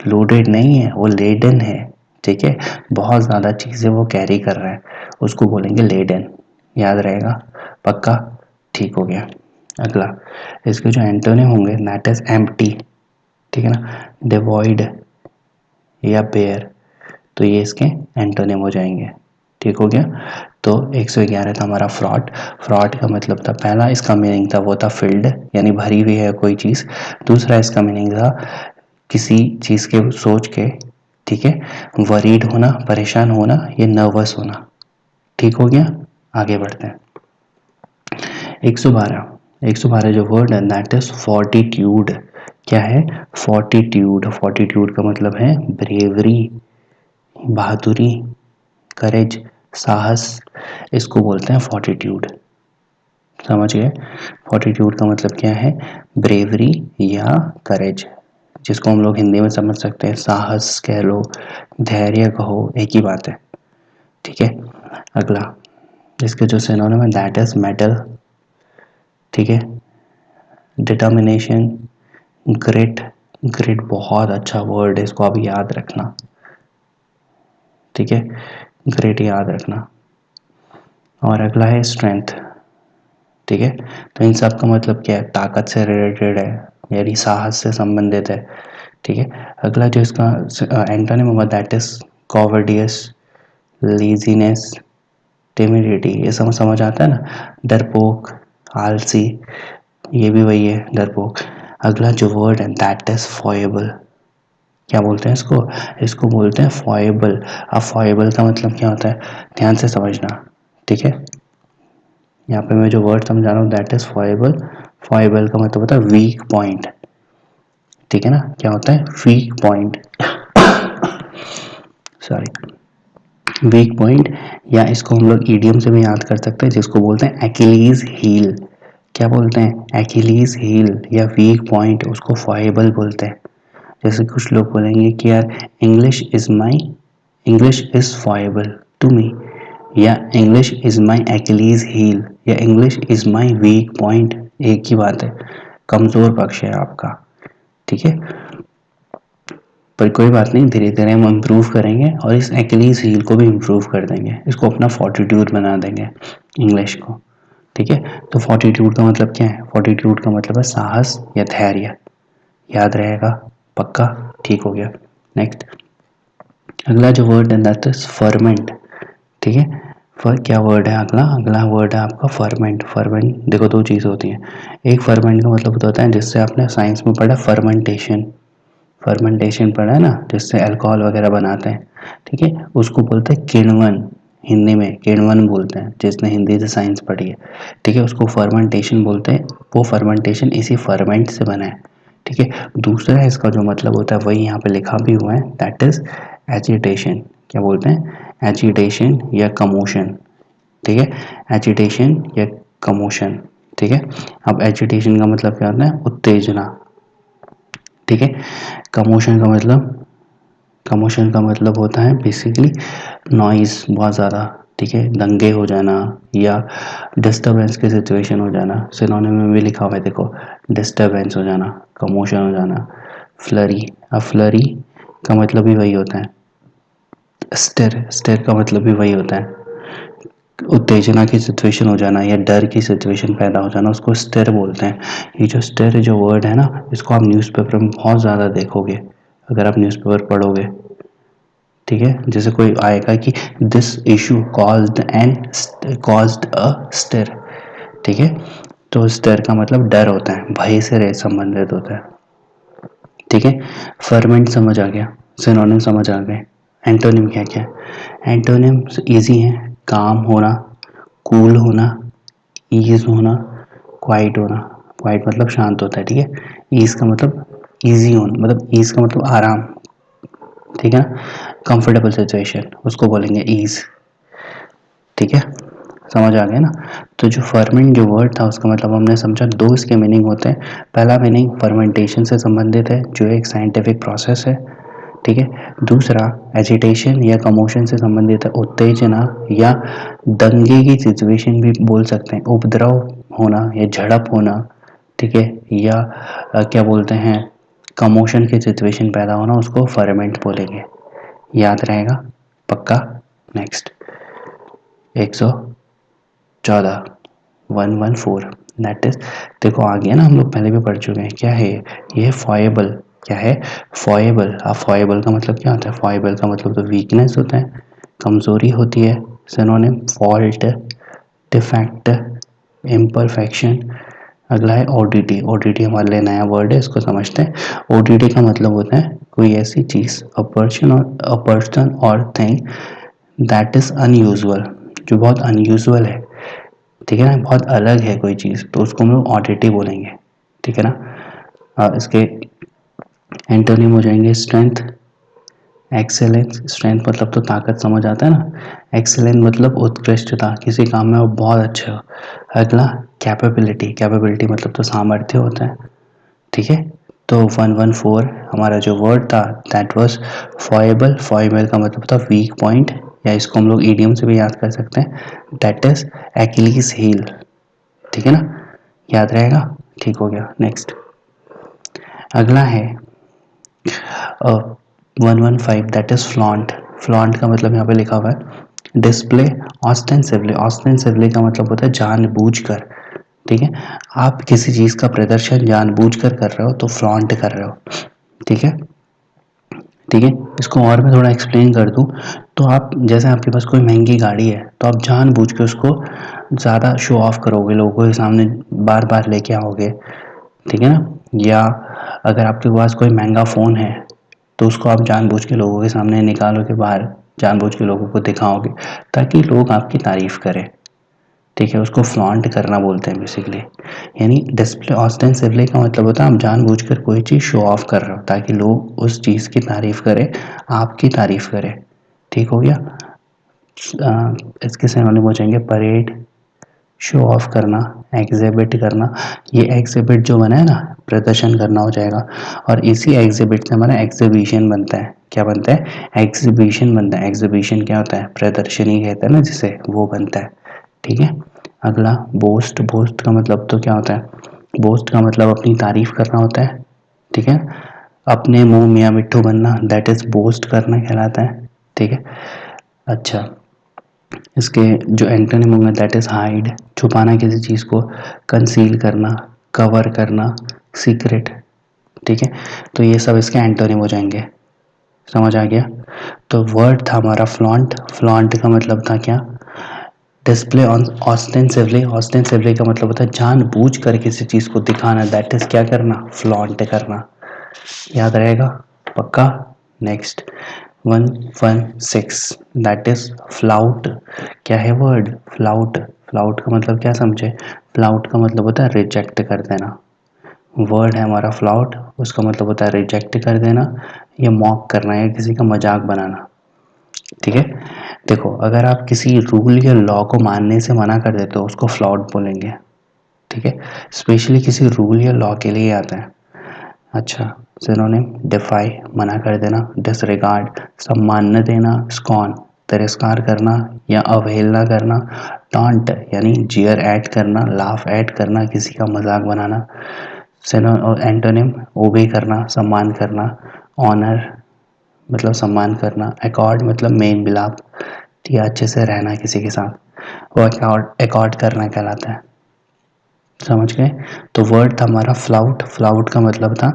Speaker 1: लोडेड नहीं है, वो लेडन है। ठीक है, बहुत ज़्यादा चीज़ें वो कैरी कर रहा है, उसको बोलेंगे लेडन। याद रहेगा पक्का। ठीक हो गया। अगला इसके जो एंटोनिम होंगे दैट इज एम्प्टी। ठीक है ना, डिवॉइड या बेयर, तो ये इसके एंटोनिम हो जाएंगे। ठीक हो गया। तो 111 था हमारा फ्रॉड। फ्रॉड का मतलब था, पहला इसका मीनिंग था वो था फिल्ड, यानी भरी हुई है कोई चीज़। दूसरा इसका मीनिंग था किसी चीज़ के सोच के, ठीक है, वरीड होना, परेशान होना, ये नर्वस होना। ठीक हो गया, आगे बढ़ते हैं। 112 जो वर्ड है दैट इज फोर्टिट्यूड। क्या है? फोर्टिट्यूड। फोर्टिट्यूड का मतलब है ब्रेवरी, बहादुरी, करेज, साहस, इसको बोलते हैं फोर्टिट्यूड। समझ गए? फोर्टिट्यूड का मतलब क्या है? ब्रेवरी या करेज, जिसको हम लोग हिंदी में समझ सकते हैं, साहस कह लो, धैर्य कहो, एक ही बात है। ठीक है, अगला इसके जो सिनोनिम है दैट इज मेटल। ठीक है, डिटर्मिनेशन, ग्रिट। ग्रिट बहुत अच्छा वर्ड है, इसको आप याद रखना। ठीक है, ग्रिट याद रखना। और अगला है स्ट्रेंथ। ठीक है, तो इन सब का मतलब क्या है? ताकत से रिलेटेड है, यानी साहस से संबंधित है। ठीक है, अगला जो इसका एंटोनिम होगा दैट इज कॉवर्डियस, लेजीनेस, टिमिडिटी। ये समझ आता है ना? डरपोक, आलसी, ये भी वही है, डरपोक। अगला जो वर्ड है दैट इज फॉयबल। क्या बोलते हैं इसको? इसको बोलते हैं फॉयबल। अब फॉयबल का मतलब क्या होता है, ध्यान से समझना। ठीक है, यहाँ पे मैं जो वर्ड समझा रहा हूँ दैट इज फॉयबल। फॉयबल का मतलब होता है वीक पॉइंट। ठीक है ना, क्या होता है? Weak point, sorry, weak point. या इसको हम लोग ईडियम से भी याद कर सकते हैं, जिसको बोलते हैं एक्िलीज हील। क्या बोलते हैं? एक्िलीज हील या वीक पॉइंट, उसको फॉयबल बोलते हैं। जैसे कुछ लोग बोलेंगे कि यार इंग्लिश इज फॉयबल टू मी, या इंग्लिश इज माई एक्िलीज हील, या English is my weak point, एक ही बात है, कमजोर पक्ष है आपका। ठीक है, पर कोई बात नहीं, धीरे धीरे हम इम्प्रूव करेंगे और इस एक्िलीज हील को भी इम्प्रूव कर देंगे, इसको अपना फोर्टिट्यूड बना देंगे इंग्लिश को। ठीक है, तो फोर्टिट्यूड का मतलब क्या है? फोर्टिट्यूड का मतलब है साहस या धैर्य। याद रहेगा पक्का? ठीक हो गया। नेक्स्ट, अगला जो वर्ड है दैट इज फर्मेंट। ठीक है, क्या वर्ड है अगला? अगला वर्ड है आपका फर्मेंट। फर्मेंट देखो, दो चीज़ होती हैं। एक फर्मेंट का मतलब होता है, जिससे आपने साइंस में पढ़ा फर्मेंटेशन, फर्मेंटेशन पढ़ा है ना, जिससे अल्कोहल वगैरह बनाते हैं। ठीक है, उसको बोलते हैं किण्वन। हिंदी में किण्वन बोलते हैं, जिसने हिंदी से साइंस पढ़ी है। ठीक है, उसको फर्मेंटेशन बोलते हैं। वो फर्मेंटेशन इसी फर्मेंट से बना है। ठीक है, दूसरा इसका जो मतलब होता है वही यहाँ पे लिखा भी हुआ है, दैट इज एजिटेशन। क्या बोलते हैं? एजिटेशन या कमोशन। ठीक है, एजिटेशन या कमोशन। ठीक है, अब एजिटेशन का मतलब क्या होता है? उत्तेजना। ठीक है, कमोशन का मतलब होता है बेसिकली नॉइज, बहुत ज़्यादा। ठीक है, दंगे हो जाना या डिस्टरबेंस की सिचुएशन हो जाना। सिनोनिम में भी लिखा हुआ है देखो, डिस्टरबेंस हो जाना, कमोशन हो जाना। फ्लरी, अब फ्लरी का मतलब भी वही होता है। स्टिर, स्टिर का मतलब भी वही होता है, उत्तेजना की सिचुएशन हो जाना या डर की सिचुएशन पैदा हो जाना, उसको स्टिर बोलते हैं। ये जो स्टिर जो वर्ड है ना, इसको आप न्यूज़पेपर में बहुत ज़्यादा देखोगे अगर आप न्यूज़पेपर पढ़ोगे। ठीक है, जैसे कोई आएगा कि this issue caused a stir. ठीक है, तो स्टिर का मतलब डर होता है, भय से संबंधित होता है। ठीक है, फर्मेंट समझ आ गया, सिनोनिम समझ आ गए। एंटोनिम क्या क्या है? एंटोनिम इजी है, काम होना, कूल होना, ईज होना, क्वाइट होना। क्वाइट मतलब शांत होता है। ठीक है, ईज का मतलब इजी होना, मतलब ईज का मतलब आराम। ठीक है ना, कंफर्टेबल सिचुएशन, उसको बोलेंगे ईज। ठीक है, समझ आ गया ना? तो जो फर्मेंट जो वर्ड था उसका मतलब हमने समझा, दो इसके मीनिंग होते हैं। पहला मीनिंग फर्मेंटेशन से संबंधित है, जो एक साइंटिफिक प्रोसेस है। ठीक है, दूसरा एजिटेशन या कमोशन से संबंधित है, उत्तेजना या दंगे की सिचुएशन भी बोल सकते हैं, उपद्रव होना या झड़प होना। ठीक है, या क्या बोलते हैं, कमोशन की सिचुएशन पैदा होना, उसको फर्मेंट बोलेंगे। याद रहेगा पक्का? नेक्स्ट 114, 114 दैट इज, देखो आ गया ना, हम लोग पहले भी पढ़ चुके हैं। क्या है ये? फॉयबल। क्या है? फॉयबल। अब फॉयबल का मतलब क्या होता है? फॉयबल का मतलब तो वीकनेस होता है, कमजोरी होती है। Synonym fault, defect, imperfection. अगला है ओडिटी। ओडिटी हमारे लिए नया वर्ड है, इसको समझते हैं। ओडिटी का मतलब होता है कोई ऐसी चीज़, अ पर्सन और थिंग दैट इज़ अनयूजुअल, जो बहुत अनयूजुअल है, ठीक है ना, बहुत अलग है कोई चीज़, तो उसको हम लोग ऑडिटी बोलेंगे, ठीक है ना। इसके एंटोनिम हो जाएंगे स्ट्रेंथ, एक्सेलेंस। स्ट्रेंथ मतलब तो ताकत समझ आता है ना, एक्सेलेंट मतलब उत्कृष्टता, किसी काम में वो बहुत अच्छे हो। अगला कैपेबिलिटी, कैपेबिलिटी मतलब तो सामर्थ्य होता है, ठीक है। तो 114 हमारा जो वर्ड था दैट वाज फॉयबल। फॉयबल का मतलब था वीक पॉइंट, या इसको हम लोग ईडियम से भी याद कर सकते हैं, दैट इज एक्लीज हील, ठीक है ना, याद रहेगा, ठीक हो गया। नेक्स्ट अगला है 115 दैट इज फ्लॉन्ट। फ्लॉन्ट का मतलब यहाँ पे लिखा हुआ है डिस्प्ले ऑस्टेंसिवली। ऑस्टेंसिवली का मतलब होता है जानबूझकर, ठीक है। आप किसी चीज़ का प्रदर्शन जानबूझकर कर रहे हो तो फ्लॉन्ट कर रहे हो, ठीक है, ठीक है। इसको और मैं थोड़ा एक्सप्लेन कर दूं तो आप जैसे आपके पास कोई महंगी गाड़ी है तो आप जानबूझ के उसको ज़्यादा शो ऑफ करोगे, लोगों के सामने बार बार लेके आओगे, ठीक है ना। या अगर आपके पास कोई महंगा फ़ोन है तो उसको आप जानबूझ के लोगों के सामने निकालो के बाहर, जानबूझ के लोगों को दिखाओगे ताकि लोग आपकी तारीफ करें, ठीक है। उसको फ्लॉन्ट करना बोलते हैं बेसिकली। यानी डिस्प्ले ऑस्टेंसिवली का मतलब होता है आप जानबूझकर कोई चीज़ शो ऑफ कर रहे हो ताकि लोग उस चीज़ की तारीफ करें, आपकी तारीफ करें, ठीक हो गया। इसके सिनोनिम हो जाएंगे परेड, शो ऑफ करना, एग्जिबिट करना। ये एग्जिबिट जो बना है ना, प्रदर्शन करना हो जाएगा, और इसी एग्जिबिट से हमारा एग्जीबिशन बनता है। क्या बनता है? एग्जीबिशन बनता है। एग्जीबिशन क्या होता है? प्रदर्शनी कहते हैं ना जिसे, वो बनता है, ठीक है। अगला बोस्ट। बोस्ट का मतलब तो क्या होता है? बोस्ट का मतलब अपनी तारीफ करना होता है, ठीक है। अपने मुंह मियाँ मिट्ठू बनना, दैट इज बोस्ट करना कहलाता है, ठीक है। अच्छा, इसके जो एंटोनिम होंगे दैट इज हाइड, छुपाना किसी चीज़ को, कंसील करना, कवर करना, सीक्रेट, ठीक है। तो ये सब इसके एंटोनिम हो जाएंगे, समझ आ गया। तो वर्ड था हमारा फ्लॉन्ट। फ्लॉन्ट का मतलब था क्या? Display on ऑस्टेंसिवली। ऑस्टेंसिवली का मतलब होता है जानबूझ कर किसी चीज़ को दिखाना, दैट इज क्या करना? फ्लॉन्ट करना, याद रहेगा पक्का। Next 116 that is flout. क्या है वर्ड? फ्लाउट। फ्लाउट का मतलब क्या समझे? फ्लाउट का मतलब होता है रिजेक्ट कर देना। वर्ड है हमारा फ्लाउट, उसका मतलब होता है रिजेक्ट कर देना या मॉक करना या किसी का मजाक बनाना, ठीक है। देखो, अगर आप किसी रूल या लॉ को मानने से मना कर देते हो उसको फ्लॉट बोलेंगे, ठीक है। स्पेशली किसी रूल या लॉ के लिए आता है। अच्छा, सिनोनिम डिफाई, मना कर देना, डिसरिगार्ड, सम्मान न देना, स्कॉन, तिरस्कार करना या अवहेलना करना, टॉन्ट यानी जियर ऐड करना, लाफ ऐड करना, किसी का मजाक बनाना। एंटोनिम ओबे करना, सम्मान करना, ऑनर मतलब सम्मान करना, अकॉर्ड मतलब मेल मिलाप या अच्छे से रहना किसी के साथ, वो अकॉर्ड अकॉर्ड करना कहलाता है, समझ गए। तो वर्ड था हमारा फ्लाउट। फ्लाउट का मतलब था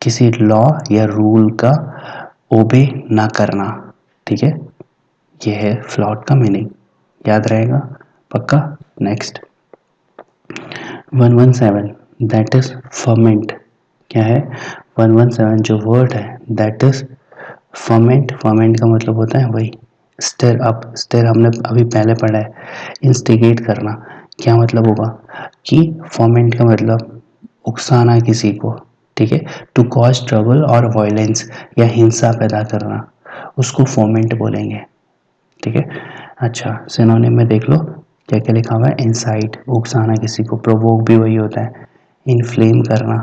Speaker 1: किसी लॉ या रूल का ओबे ना करना, ठीक है। ये है फ्लाउट का मीनिंग, याद रहेगा पक्का। Next 117 that is ferment. क्या है? 117 जो वर्ड है दैट इज फर्मेंट। फर्मेंट का मतलब होता है वही स्टिर अप। स्टिर हमने अभी पहले पढ़ा है, इंस्टिगेट करना। क्या मतलब होगा कि फर्मेंट का मतलब उकसाना किसी को, ठीक है। टू कॉज ट्रबल और वायलेंस या हिंसा पैदा करना, उसको फर्मेंट बोलेंगे, ठीक है। अच्छा, सिनोनिम में देख लो क्या क्या लिखा हुआ है। इंसाइट, उकसाना किसी को, प्रोवोक भी वही होता है, इन्फ्लेम करना,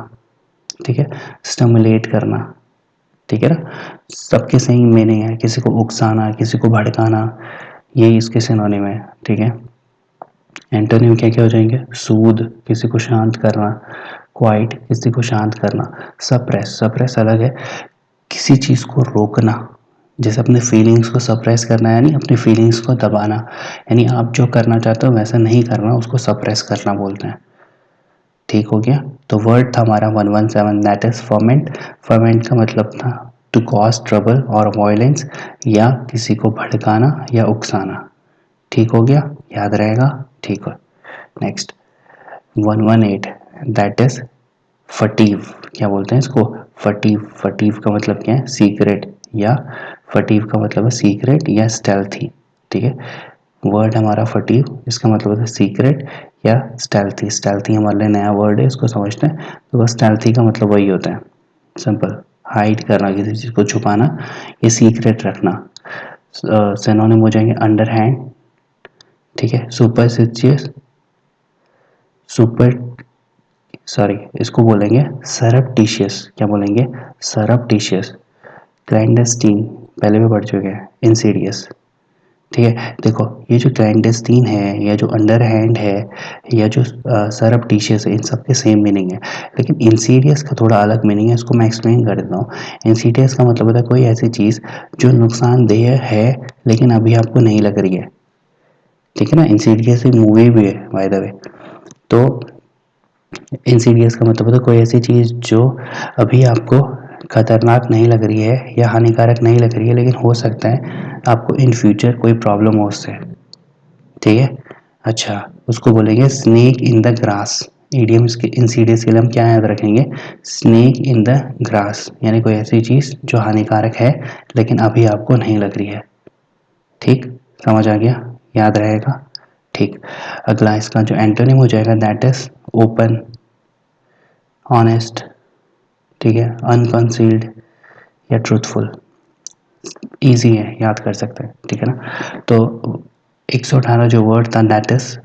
Speaker 1: ठीक है, स्टिमुलेट करना, ठीक है ना। सबके सही मीनिंग है, किसी को उकसाना, किसी को भड़काना, यही इसके सिनोनिम है, ठीक है। एंटोनिम क्या क्या हो जाएंगे? सूद, किसी को शांत करना, क्वाइट, किसी को शांत करना, सप्रेस। सप्रेस अलग है, किसी चीज़ को रोकना, जैसे अपने फीलिंग्स को सप्रेस करना यानी अपनी फीलिंग्स को दबाना, यानी आप जो करना चाहते हो वैसा नहीं करना, उसको सप्रेस करना बोलते हैं, ठीक हो गया। तो वर्ड था हमारा 117 दैट इज फर्मेंट। फर्मेंट का मतलब था टू कॉज ट्रबल और वायलेंस या किसी को भड़काना या उकसाना, ठीक हो गया, याद रहेगा, ठीक है। Next 118 that is furtive. क्या बोलते हैं इसको? फटीव। फटीव का मतलब क्या है? सीक्रेट, या फटीव का मतलब है सीक्रेट या स्टेल्थी। ठीक है, वर्ड हमारा फटीव, इसका मतलब है सीक्रेट या स्टेल्थी। स्टेल्थी हमारे लिए नया वर्ड है, इसको समझते हैं। तो बस स्टेल्थी का मतलब वही होता है, सिंपल, हाइड करना, किसी चीज़ को छुपाना, ये सीक्रेट रखना। सिनोनिम हो जाएंगे अंडर हैंड, ठीक है, सुपरस्टिशियस, सुपर सॉरी इसको बोलेंगे सरप्टिशियस। क्या बोलेंगे? सरप्टिशियस। क्लैंडस्टीन पहले भी पढ़ चुके हैं, इंसीडियस। ठीक है, देखो ये जो क्लैंडस्टीन है या जो अंडर हैंड है या जो सरप्टिशियस है, इन सब के सेम मीनिंग है, लेकिन इंसीडियस का थोड़ा अलग मीनिंग है। इसको मैं एक्सप्लेन कर देता हूँ। इंसीडियस का मतलब होता है कोई ऐसी चीज़ जो नुकसानदेह है लेकिन अभी आपको नहीं लग रही है। ठीक है ना, इंसीडियस एक मूवी भी है बाय द वे। तो इंसीडियस का मतलब होता है कोई ऐसी चीज़ जो अभी आपको खतरनाक नहीं लग रही है या हानिकारक नहीं लग रही है, लेकिन हो सकता है आपको इन फ्यूचर कोई प्रॉब्लम हो उससे। ठीक है, अच्छा, उसको बोलेंगे snake in the grass. Idiom इसके इंसीडियस के लिए हम क्या याद रखेंगे? स्नेक इन द ग्रास, यानी कोई ऐसी चीज़ जो हानिकारक है लेकिन अभी आपको नहीं लग रही है। ठीक, समझ आ गया, याद रहेगा। ठीक, अगला इसका जो एंटोनिम हो जाएगा दैट इज ओपन, ऑनेस्ट, ठीक है, अनकंसील्ड या ट्रूथफुल। इजी है, याद कर सकते हैं, ठीक है ना। तो 118 जो वर्ड था दैट इज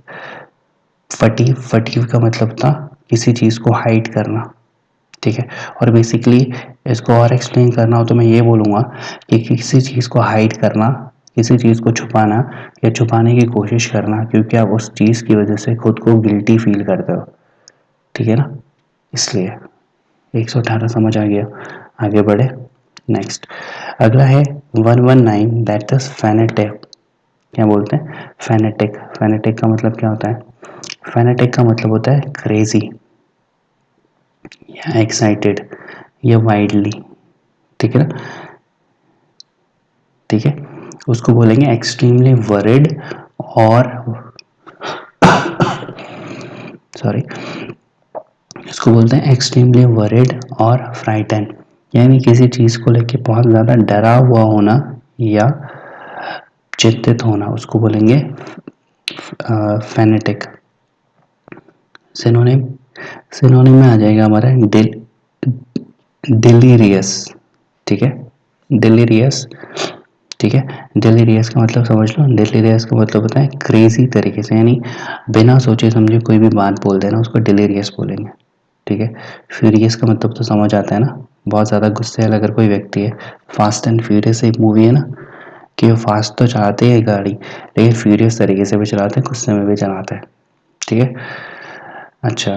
Speaker 1: फटीव। फटीव का मतलब था किसी चीज़ को हाइड करना। ठीक है, और बेसिकली इसको और एक्सप्लेन करना हो तो मैं ये बोलूँगा कि किसी चीज़ को हाइड करना, किसी चीज़ को छुपाना या छुपाने की कोशिश करना क्योंकि आप उस चीज़ की वजह से खुद को गिल्टी फील करते हो। ठीक है ना, इसलिए 118 समझ आ गया। आगे बढ़े, नेक्स्ट अगला है 119 दैट इज फेनेटिक। क्या बोलते हैं? फेनेटिक। फेनेटिक का मतलब क्या होता है? फेनेटिक का मतलब होता है क्रेजी या एक्साइटेड या वाइडली। ठीक है ना, ठीक है, उसको बोलेंगे एक्सट्रीमली वरिड और सॉरी, इसको बोलते हैं एक्सट्रीमली वरिड और फ्राइटन, यानी किसी चीज़ को लेके बहुत ज़्यादा डरा हुआ होना या चिंतित होना, उसको बोलेंगे फेनेटिक। सिनोनिम, सिनोनिम में आ जाएगा हमारा डिलीरियस। ठीक है, डिलीरियस। ठीक है, डिलीरियस का मतलब समझ लो। डिलीरियस का मतलब होता है क्रेजी तरीके से, यानी बिना सोचे समझे कोई भी बात बोल देना, उसको डिलीरियस बोलेंगे। ठीक है, फ्यूरियस का मतलब तो समझ आता है ना, बहुत ज़्यादा गुस्से वाला अगर कोई व्यक्ति है। फास्ट एंड फ्यूरियस एक मूवी है ना, कि वो फास्ट तो चलाते हैं गाड़ी लेकिन फ्यूरियस तरीके से भी चलाते हैं, गुस्से में भी चलाते हैं। ठीक है, अच्छा,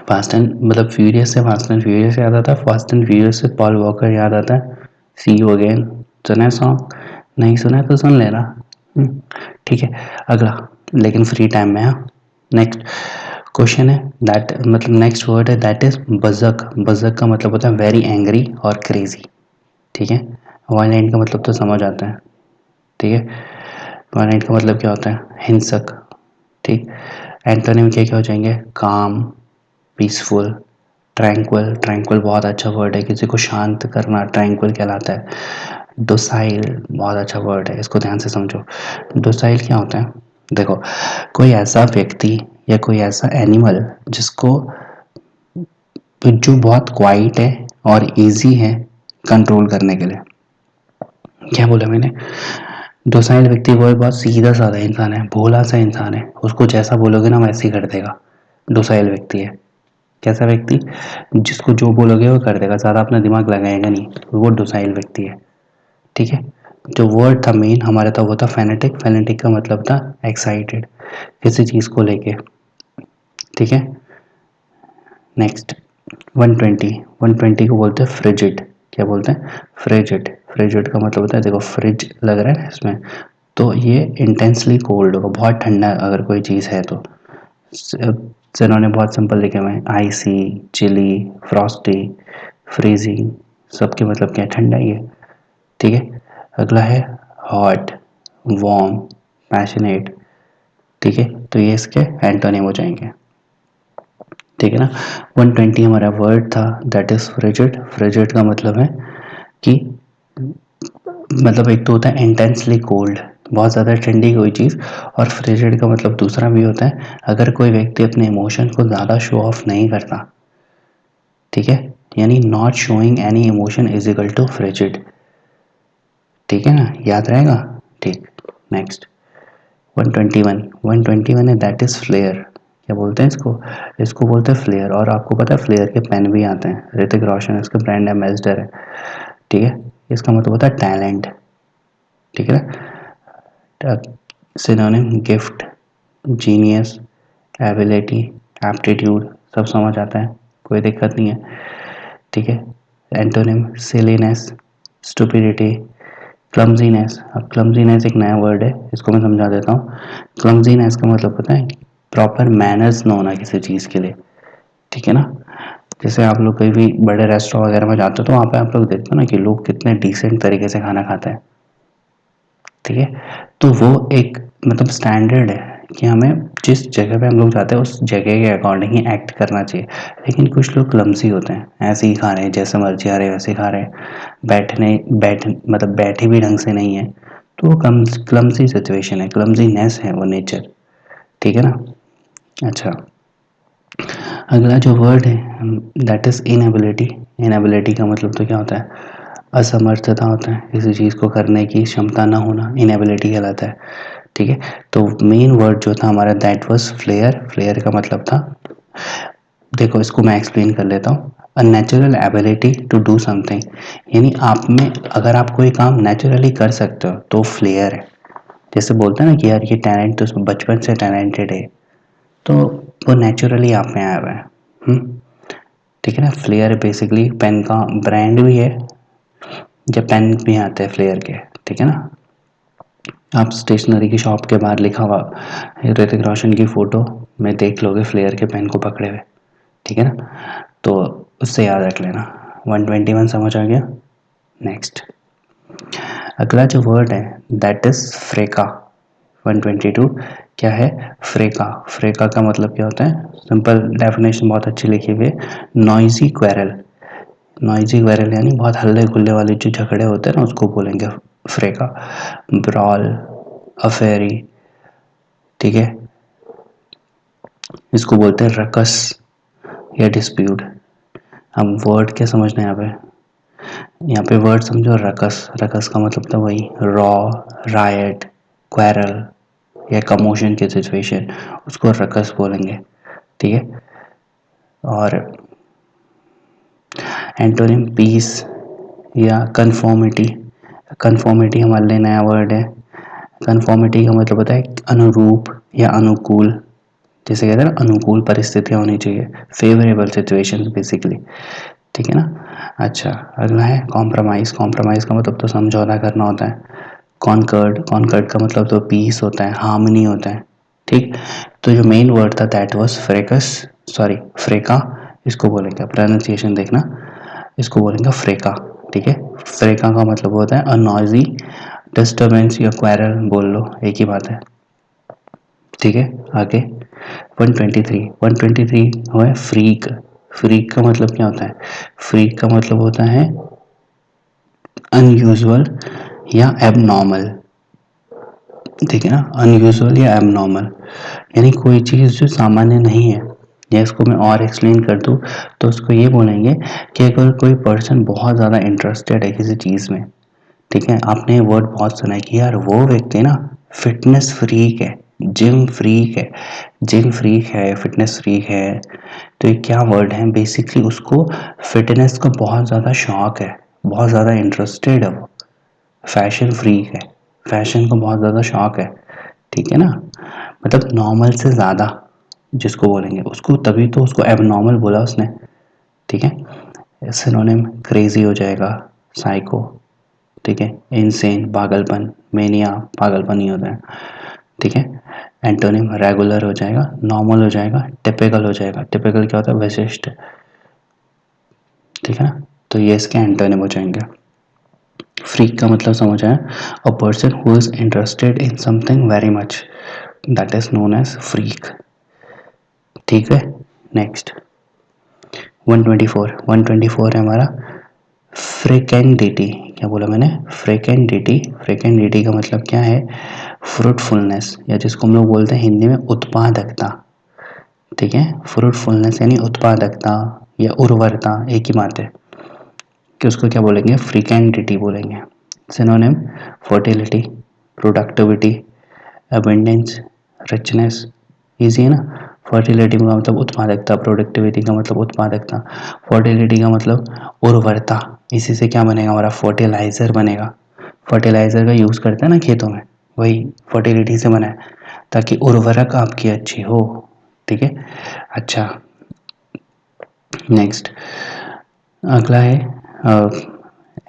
Speaker 1: फास्ट एंड मतलब फ्यूरियस से फास्ट एंड फ्यूरियस याद आता है, फास्ट एंड फ्यूरियस से पॉल वॉकर याद आता है। सी यू अगेन, सुना है सॉन्ग? नहीं सुना है तो सुन लेना। ठीक है, अगला, लेकिन फ्री टाइम में। हाँ, नेक्स्ट क्वेश्चन है दैट मतलब नेक्स्ट वर्ड है दैट इज बजक। बजक का मतलब होता है वेरी एंग्री और क्रेजी। ठीक है, वायलेंट का मतलब तो समझ आता है। ठीक है, वायलेंट का मतलब क्या होता है? हिंसक। ठीक, एंटोनिम क्या क्या हो जाएंगे? काम, पीसफुल, ट्रैंक्विल। ट्रैंक्विल बहुत अच्छा वर्ड है, किसी को शांत करना ट्रैंक्विल कहलाता है। डोसाइल बहुत अच्छा वर्ड है, इसको ध्यान से समझो। डोसाइल क्या होता है? देखो, कोई ऐसा व्यक्ति या कोई ऐसा एनिमल जिसको जो बहुत क्वाइट है और इजी है कंट्रोल करने के लिए। क्या बोला मैंने? डोसाइल व्यक्ति वो बहुत सीधा साधा इंसान है, भोला सा इंसान है, उसको जैसा बोलोगे ना वैसे ही कर देगा। डोसाइल व्यक्ति है। कैसा व्यक्ति? जिसको जो बोलोगे वो कर देगा, ज़्यादा अपना दिमाग लगाएगा नहीं, वो डोसाइल व्यक्ति है। ठीक है, जो वर्ड था मेन हमारा था वो था फेनेटिक। फेनेटिक का मतलब था एक्साइटेड, किसी चीज़ को लेके। ठीक है, नेक्स्ट 120। 120 को बोलते हैं फ्रिजिड। क्या बोलते हैं? फ्रिजिड। फ्रिजिड का मतलब होता है, देखो फ्रिज लग रहा है ना इसमें, तो ये इंटेंसली कोल्ड होगा, बहुत ठंडा अगर कोई चीज़ है तो। इन्होंने बहुत सिंपल लिखे हुए हैं, आइसी, चिली, फ्रॉस्टी, फ्रीजिंग, सबके मतलब क्या है? ठंडा ही है। ठीक है, अगला है हॉट, वार्म, पैशनेट, ठीक है, तो ये इसके एंटोनिम हो जाएंगे, ठीक है ना। 120 हमारा वर्ड था दैट इज फ्रिजिड। फ्रिजिड का मतलब है कि मतलब एक तो होता है इंटेंसली कोल्ड, बहुत ज़्यादा ठंडी कोई चीज़, और फ्रिजिड का मतलब दूसरा भी होता है अगर कोई व्यक्ति अपने इमोशन को ज़्यादा शो ऑफ नहीं करता, ठीक है, यानी not showing any emotion is equal to frigid, ठीक है ना, याद रहेगा, ठीक। नेक्स्ट 121, 121 है दैट इज फ्लेयर। क्या बोलते हैं इसको, इसको बोलते हैं फ्लेयर। और आपको पता है फ्लेयर के पेन भी आते हैं, ऋतिक रोशन इसका ब्रांड एम्बेसडर है, ठीक है। इसका मतलब होता है टैलेंट, ठीक है ना। Synonym gift, genius, ability, aptitude, सब समझ आता है, कोई दिक्कत नहीं है, ठीक है। Antonym silliness, stupidity, clumsiness. अब क्लमजीनेस एक नया वर्ड है, इसको मैं समझा देता हूँ। क्लमजीनेस का मतलब पता है, प्रॉपर मैनर्स ना होना किसी चीज़ के लिए, ठीक है ना। जैसे आप लोग कहीं भी बड़े रेस्टोरेंट वगैरह में जाते हो तो वहाँ पे आप लोग देखते हो ना कि लोग कितने डिसेंट तरीके से खाना खाते हैं, ठीक है। तो वो एक मतलब स्टैंडर्ड है कि हमें जिस जगह पे हम लोग जाते हैं उस जगह के अकॉर्डिंग ही एक्ट करना चाहिए। लेकिन कुछ लोग क्लमसी होते हैं, ऐसे ही खा रहे हैं जैसे मर्जी आ रहे हैं वैसे खा रहे हैं, मतलब बैठे भी ढंग से नहीं है, तो वो क्लमसी सिचुएशन है, क्लमजीनेस है वो नेचर, ठीक है ना। अच्छा, अगला जो वर्ड है दैट इज इनएबिलिटी। इनएबिलिटी का मतलब तो क्या होता है, असमर्थता होता है, किसी चीज़ को करने की क्षमता ना होना, इनएबिलिटी कहलाता है, ठीक है। तो मेन वर्ड जो था हमारा दैट वाज फ्लेयर। फ्लेयर का मतलब था, देखो इसको मैं एक्सप्लेन कर लेता हूँ, a natural ability to do something, यानी आप में अगर आप कोई काम नेचुरली कर सकते हो तो फ्लेयर है। जैसे बोलते हैं ना कि यार ये टैलेंट तो बचपन से टैलेंटेड है, तो वो नेचुरली आप में आया हुआ है, ठीक है ना। फ्लेयर बेसिकली पेन का ब्रांड भी है, या पेन भी आते हैं फ्लेयर के, ठीक है ना। आप स्टेशनरी की शॉप के बाहर लिखा हुआ ऋतिक रोशन की फ़ोटो में देख लोगे फ्लेयर के पेन को पकड़े हुए, ठीक है ना, तो उससे याद रख लेना। 121 समझ आ गया। नेक्स्ट, अगला जो वर्ड है दैट इज फ्रेका। 122 क्या है, फ्रेका। फ्रेका का मतलब क्या होता है, सिंपल डेफिनेशन बहुत अच्छी लिखी हुई है, नॉइजी क्वेरल। नॉइजी क्वेरल यानी बहुत हल्ले खुल्ले वाले जो झगड़े होते हैं ना उसको बोलेंगे फ्रेका। ब्रॉल, अफेरी, ठीक है, इसको बोलते हैं रकस या डिस्प्यूट। हम वर्ड क्या समझना है यहाँ पे, यहाँ पे वर्ड समझो रकस। रकस का मतलब था वही रॉ, रायट, क्वेरल या कमोशन की सिचुएशन, उसको रकस बोलेंगे, ठीक है। और एंटोनिम पीस या कन्फॉर्मिटी। कन्फॉर्मिटी हमारे लिए नया वर्ड है। कन्फॉर्मिटी का मतलब होता है अनुरूप या अनुकूल, जैसे कहते हैं ना अनुकूल परिस्थितियाँ होनी चाहिए, फेवरेबल सिचुएशंस बेसिकली, ठीक है ना। अच्छा, अगला है कॉम्प्रोमाइज़। कॉम्प्रोमाइज़ का मतलब तो समझौता करना होता है। कॉन्कर्ड, कॉन्कर्ड का मतलब तो पीस होता है, हार्मनी होता है, ठीक। तो जो मेन वर्ड था दैट वाज फ्रेकस, सॉरी फ्रेका, इसको बोलेंगे, प्रोनाउंसिएशन देखना, इसको बोलेंगे फ्रेका, ठीक है। फ्रेका का मतलब होता है अ नॉइजी डिस्टर्बेंस या क्वेरल, बोल लो एक ही बात है, ठीक है। आगे 123, 123 है फ्रीक। फ्रीक का मतलब क्या होता है, फ्रीक का मतलब होता है अनयूजुअल या एबनॉर्मल, ठीक है ना, अनयूजुअल या एबनॉर्मल, यानी कोई चीज़ जो सामान्य नहीं है। या इसको मैं और एक्सप्लेन कर दूँ तो उसको ये बोलेंगे कि अगर कोई पर्सन बहुत ज़्यादा इंटरेस्टेड है किसी चीज़ में, ठीक है, आपने वर्ड बहुत सुना है कि यार वो व्यक्ति ना फिटनेस फ्रीक है, जिम फ्रीक है, जिम फ्रीक है, फिटनेस फ्रीक है, तो ये क्या वर्ड है, बेसिकली उसको फिटनेस का बहुत ज़्यादा शौक है, बहुत ज़्यादा इंटरेस्टेड है वो, फैशन फ्रीक है, फैशन को बहुत ज़्यादा शौक है, ठीक है ना। मतलब नॉर्मल से ज़्यादा जिसको बोलेंगे उसको, तभी तो उसको एबनॉर्मल बोला उसने, ठीक है। सिनोनिम क्रेजी हो जाएगा, साइको, ठीक है, इनसेन पागलपन, मेनिया पागलपन ही होता है, ठीक है। एंटोनिम रेगुलर हो जाएगा, नॉर्मल हो जाएगा, टिपिकल हो जाएगा। टिपिकल क्या होता है, विशिष्ट, ठीक है ना। तो ये इसके एंटोनिम हो जाएंगे। फ्रीक का मतलब समझ आया, a person who is interested in something very much, that is known as freak. ठीक है, नेक्स्ट 124 है हमारा फ्रिकेंडिटी। क्या बोला मैंने? फ्रिकेंडिटी। फ्रिकेंडिटी का मतलब क्या है? फ्रूटफुलनेस, या जिसको हम लोग बोलते हैं हिंदी में उत्पादकता। ठीक है, फ्रूटफुलनेस यानी उत्पादकता या उर्वरता, एक ही बात है कि उसको क्या बोलेंगे? फ्रिकेंडिटी बोलेंगे। Synonym fertility, productivity, abundance, richness. Easy है ना? फर्टिलिटी का मतलब उत्पादकता, प्रोडक्टिविटी का मतलब उत्पादकता, फर्टिलिटी का मतलब उर्वरता। इसी से क्या बनेगा? हमारा फर्टिलाइजर बनेगा। फर्टिलाइजर का यूज़ करते हैं ना खेतों में, वही फर्टिलिटी से बना है, ताकि उर्वरक आपकी अच्छी हो। ठीक है, अच्छा नेक्स्ट अगला है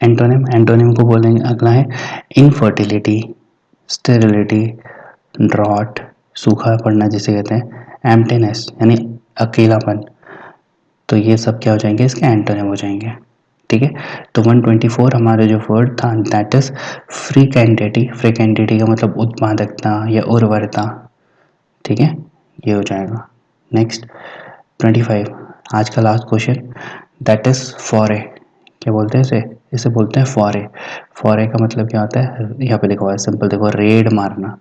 Speaker 1: एंटोनिम। एंटोनिम को बोलेंगे, अगला है इनफर्टिलिटी, स्टेरिलिटी, ड्रॉट, सूखा पड़ना जिसे कहते हैं, एम्प्टीनेस यानी अकेलापन। तो ये सब क्या हो जाएंगे? इसके एंटोनिम हो जाएंगे। ठीक है, तो 124 हमारा जो वर्ड था दैट इज फ्रीकेंडिटी। फ्रीकेंडिटी का मतलब उत्पादकता या उर्वरता। ठीक है, ये हो जाएगा। नेक्स्ट 25, आज का लास्ट क्वेश्चन, दैट इज फॉरे। क्या बोलते हैं इसे? इसे बोलते हैं फॉरे। फॉरे का मतलब क्या होता है? यहाँ पे लिखा हुआ है सिंपल, देखो, रेड मारना।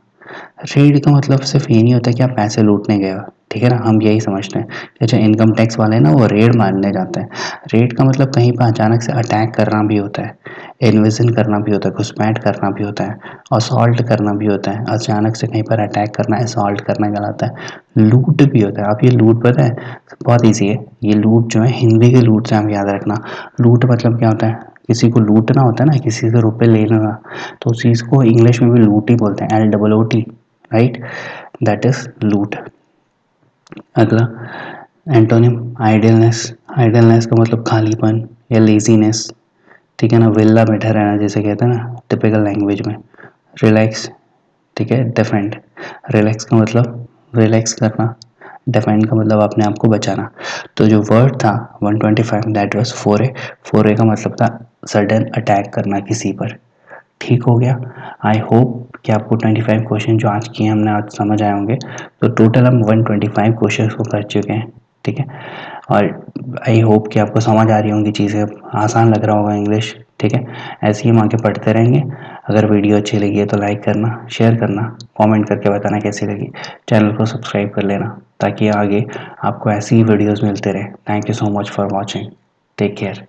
Speaker 1: रेड का मतलब सिर्फ ये नहीं होता कि आप पैसे लूटने गए हो। ठीक है ना, हम यही समझते हैं कि जो इनकम टैक्स वाले हैं ना, वो रेड मारने जाते हैं। रेड का मतलब कहीं पर अचानक से अटैक करना भी होता है, इन्वेजन करना भी होता है, घुसपैठ करना भी होता है, असॉल्ट करना भी होता है। अचानक से कहीं पर अटैक करना असॉल्ट करना कहलाता है। लूट भी होता है। आप ये लूट पता है, बहुत ईजी है ये लूट जो है, हिंदी के लूट से हम याद रखना। लूट मतलब क्या होता है? किसी को लूटना होता है ना, किसी से रुपए लेना, तो उस चीज़ को इंग्लिश में भी लूट ही बोलते हैं, LOOT, राइट, दैट इज लूट। अगला एंटोनिम आइडलनेस। आइडलनेस का मतलब खालीपन या लेजीनेस। ठीक है ना, वेला बैठा रहना जिसे कहते हैं ना टिपिकल लैंग्वेज में। रिलैक्स, ठीक है, डिफेंड। रिलैक्स का मतलब रिलैक्स करना, डिफेंड का मतलब अपने आप को बचाना। तो जो वर्ड था 125 दैट वाज फोरे। फोरे का मतलब था सडन अटैक करना किसी पर। ठीक हो गया। आई होप कि आपको 25 क्वेश्चन जो आज किए हमने आज समझ आए होंगे। तो टोटल हम 125 क्वेश्चन को कर चुके हैं। ठीक है, और आई होप कि आपको समझ आ रही होंगी चीज़ें, आसान लग रहा होगा इंग्लिश। ठीक है, ऐसे ही हम आगे पढ़ते रहेंगे। अगर वीडियो अच्छी लगी है तो लाइक करना, शेयर करना, कमेंट करके बताना कैसी लगी। चैनल को सब्सक्राइब कर लेना ताकि आगे आपको ऐसी ही वीडियोस मिलते रहे। Thank you so much for watching. Take care.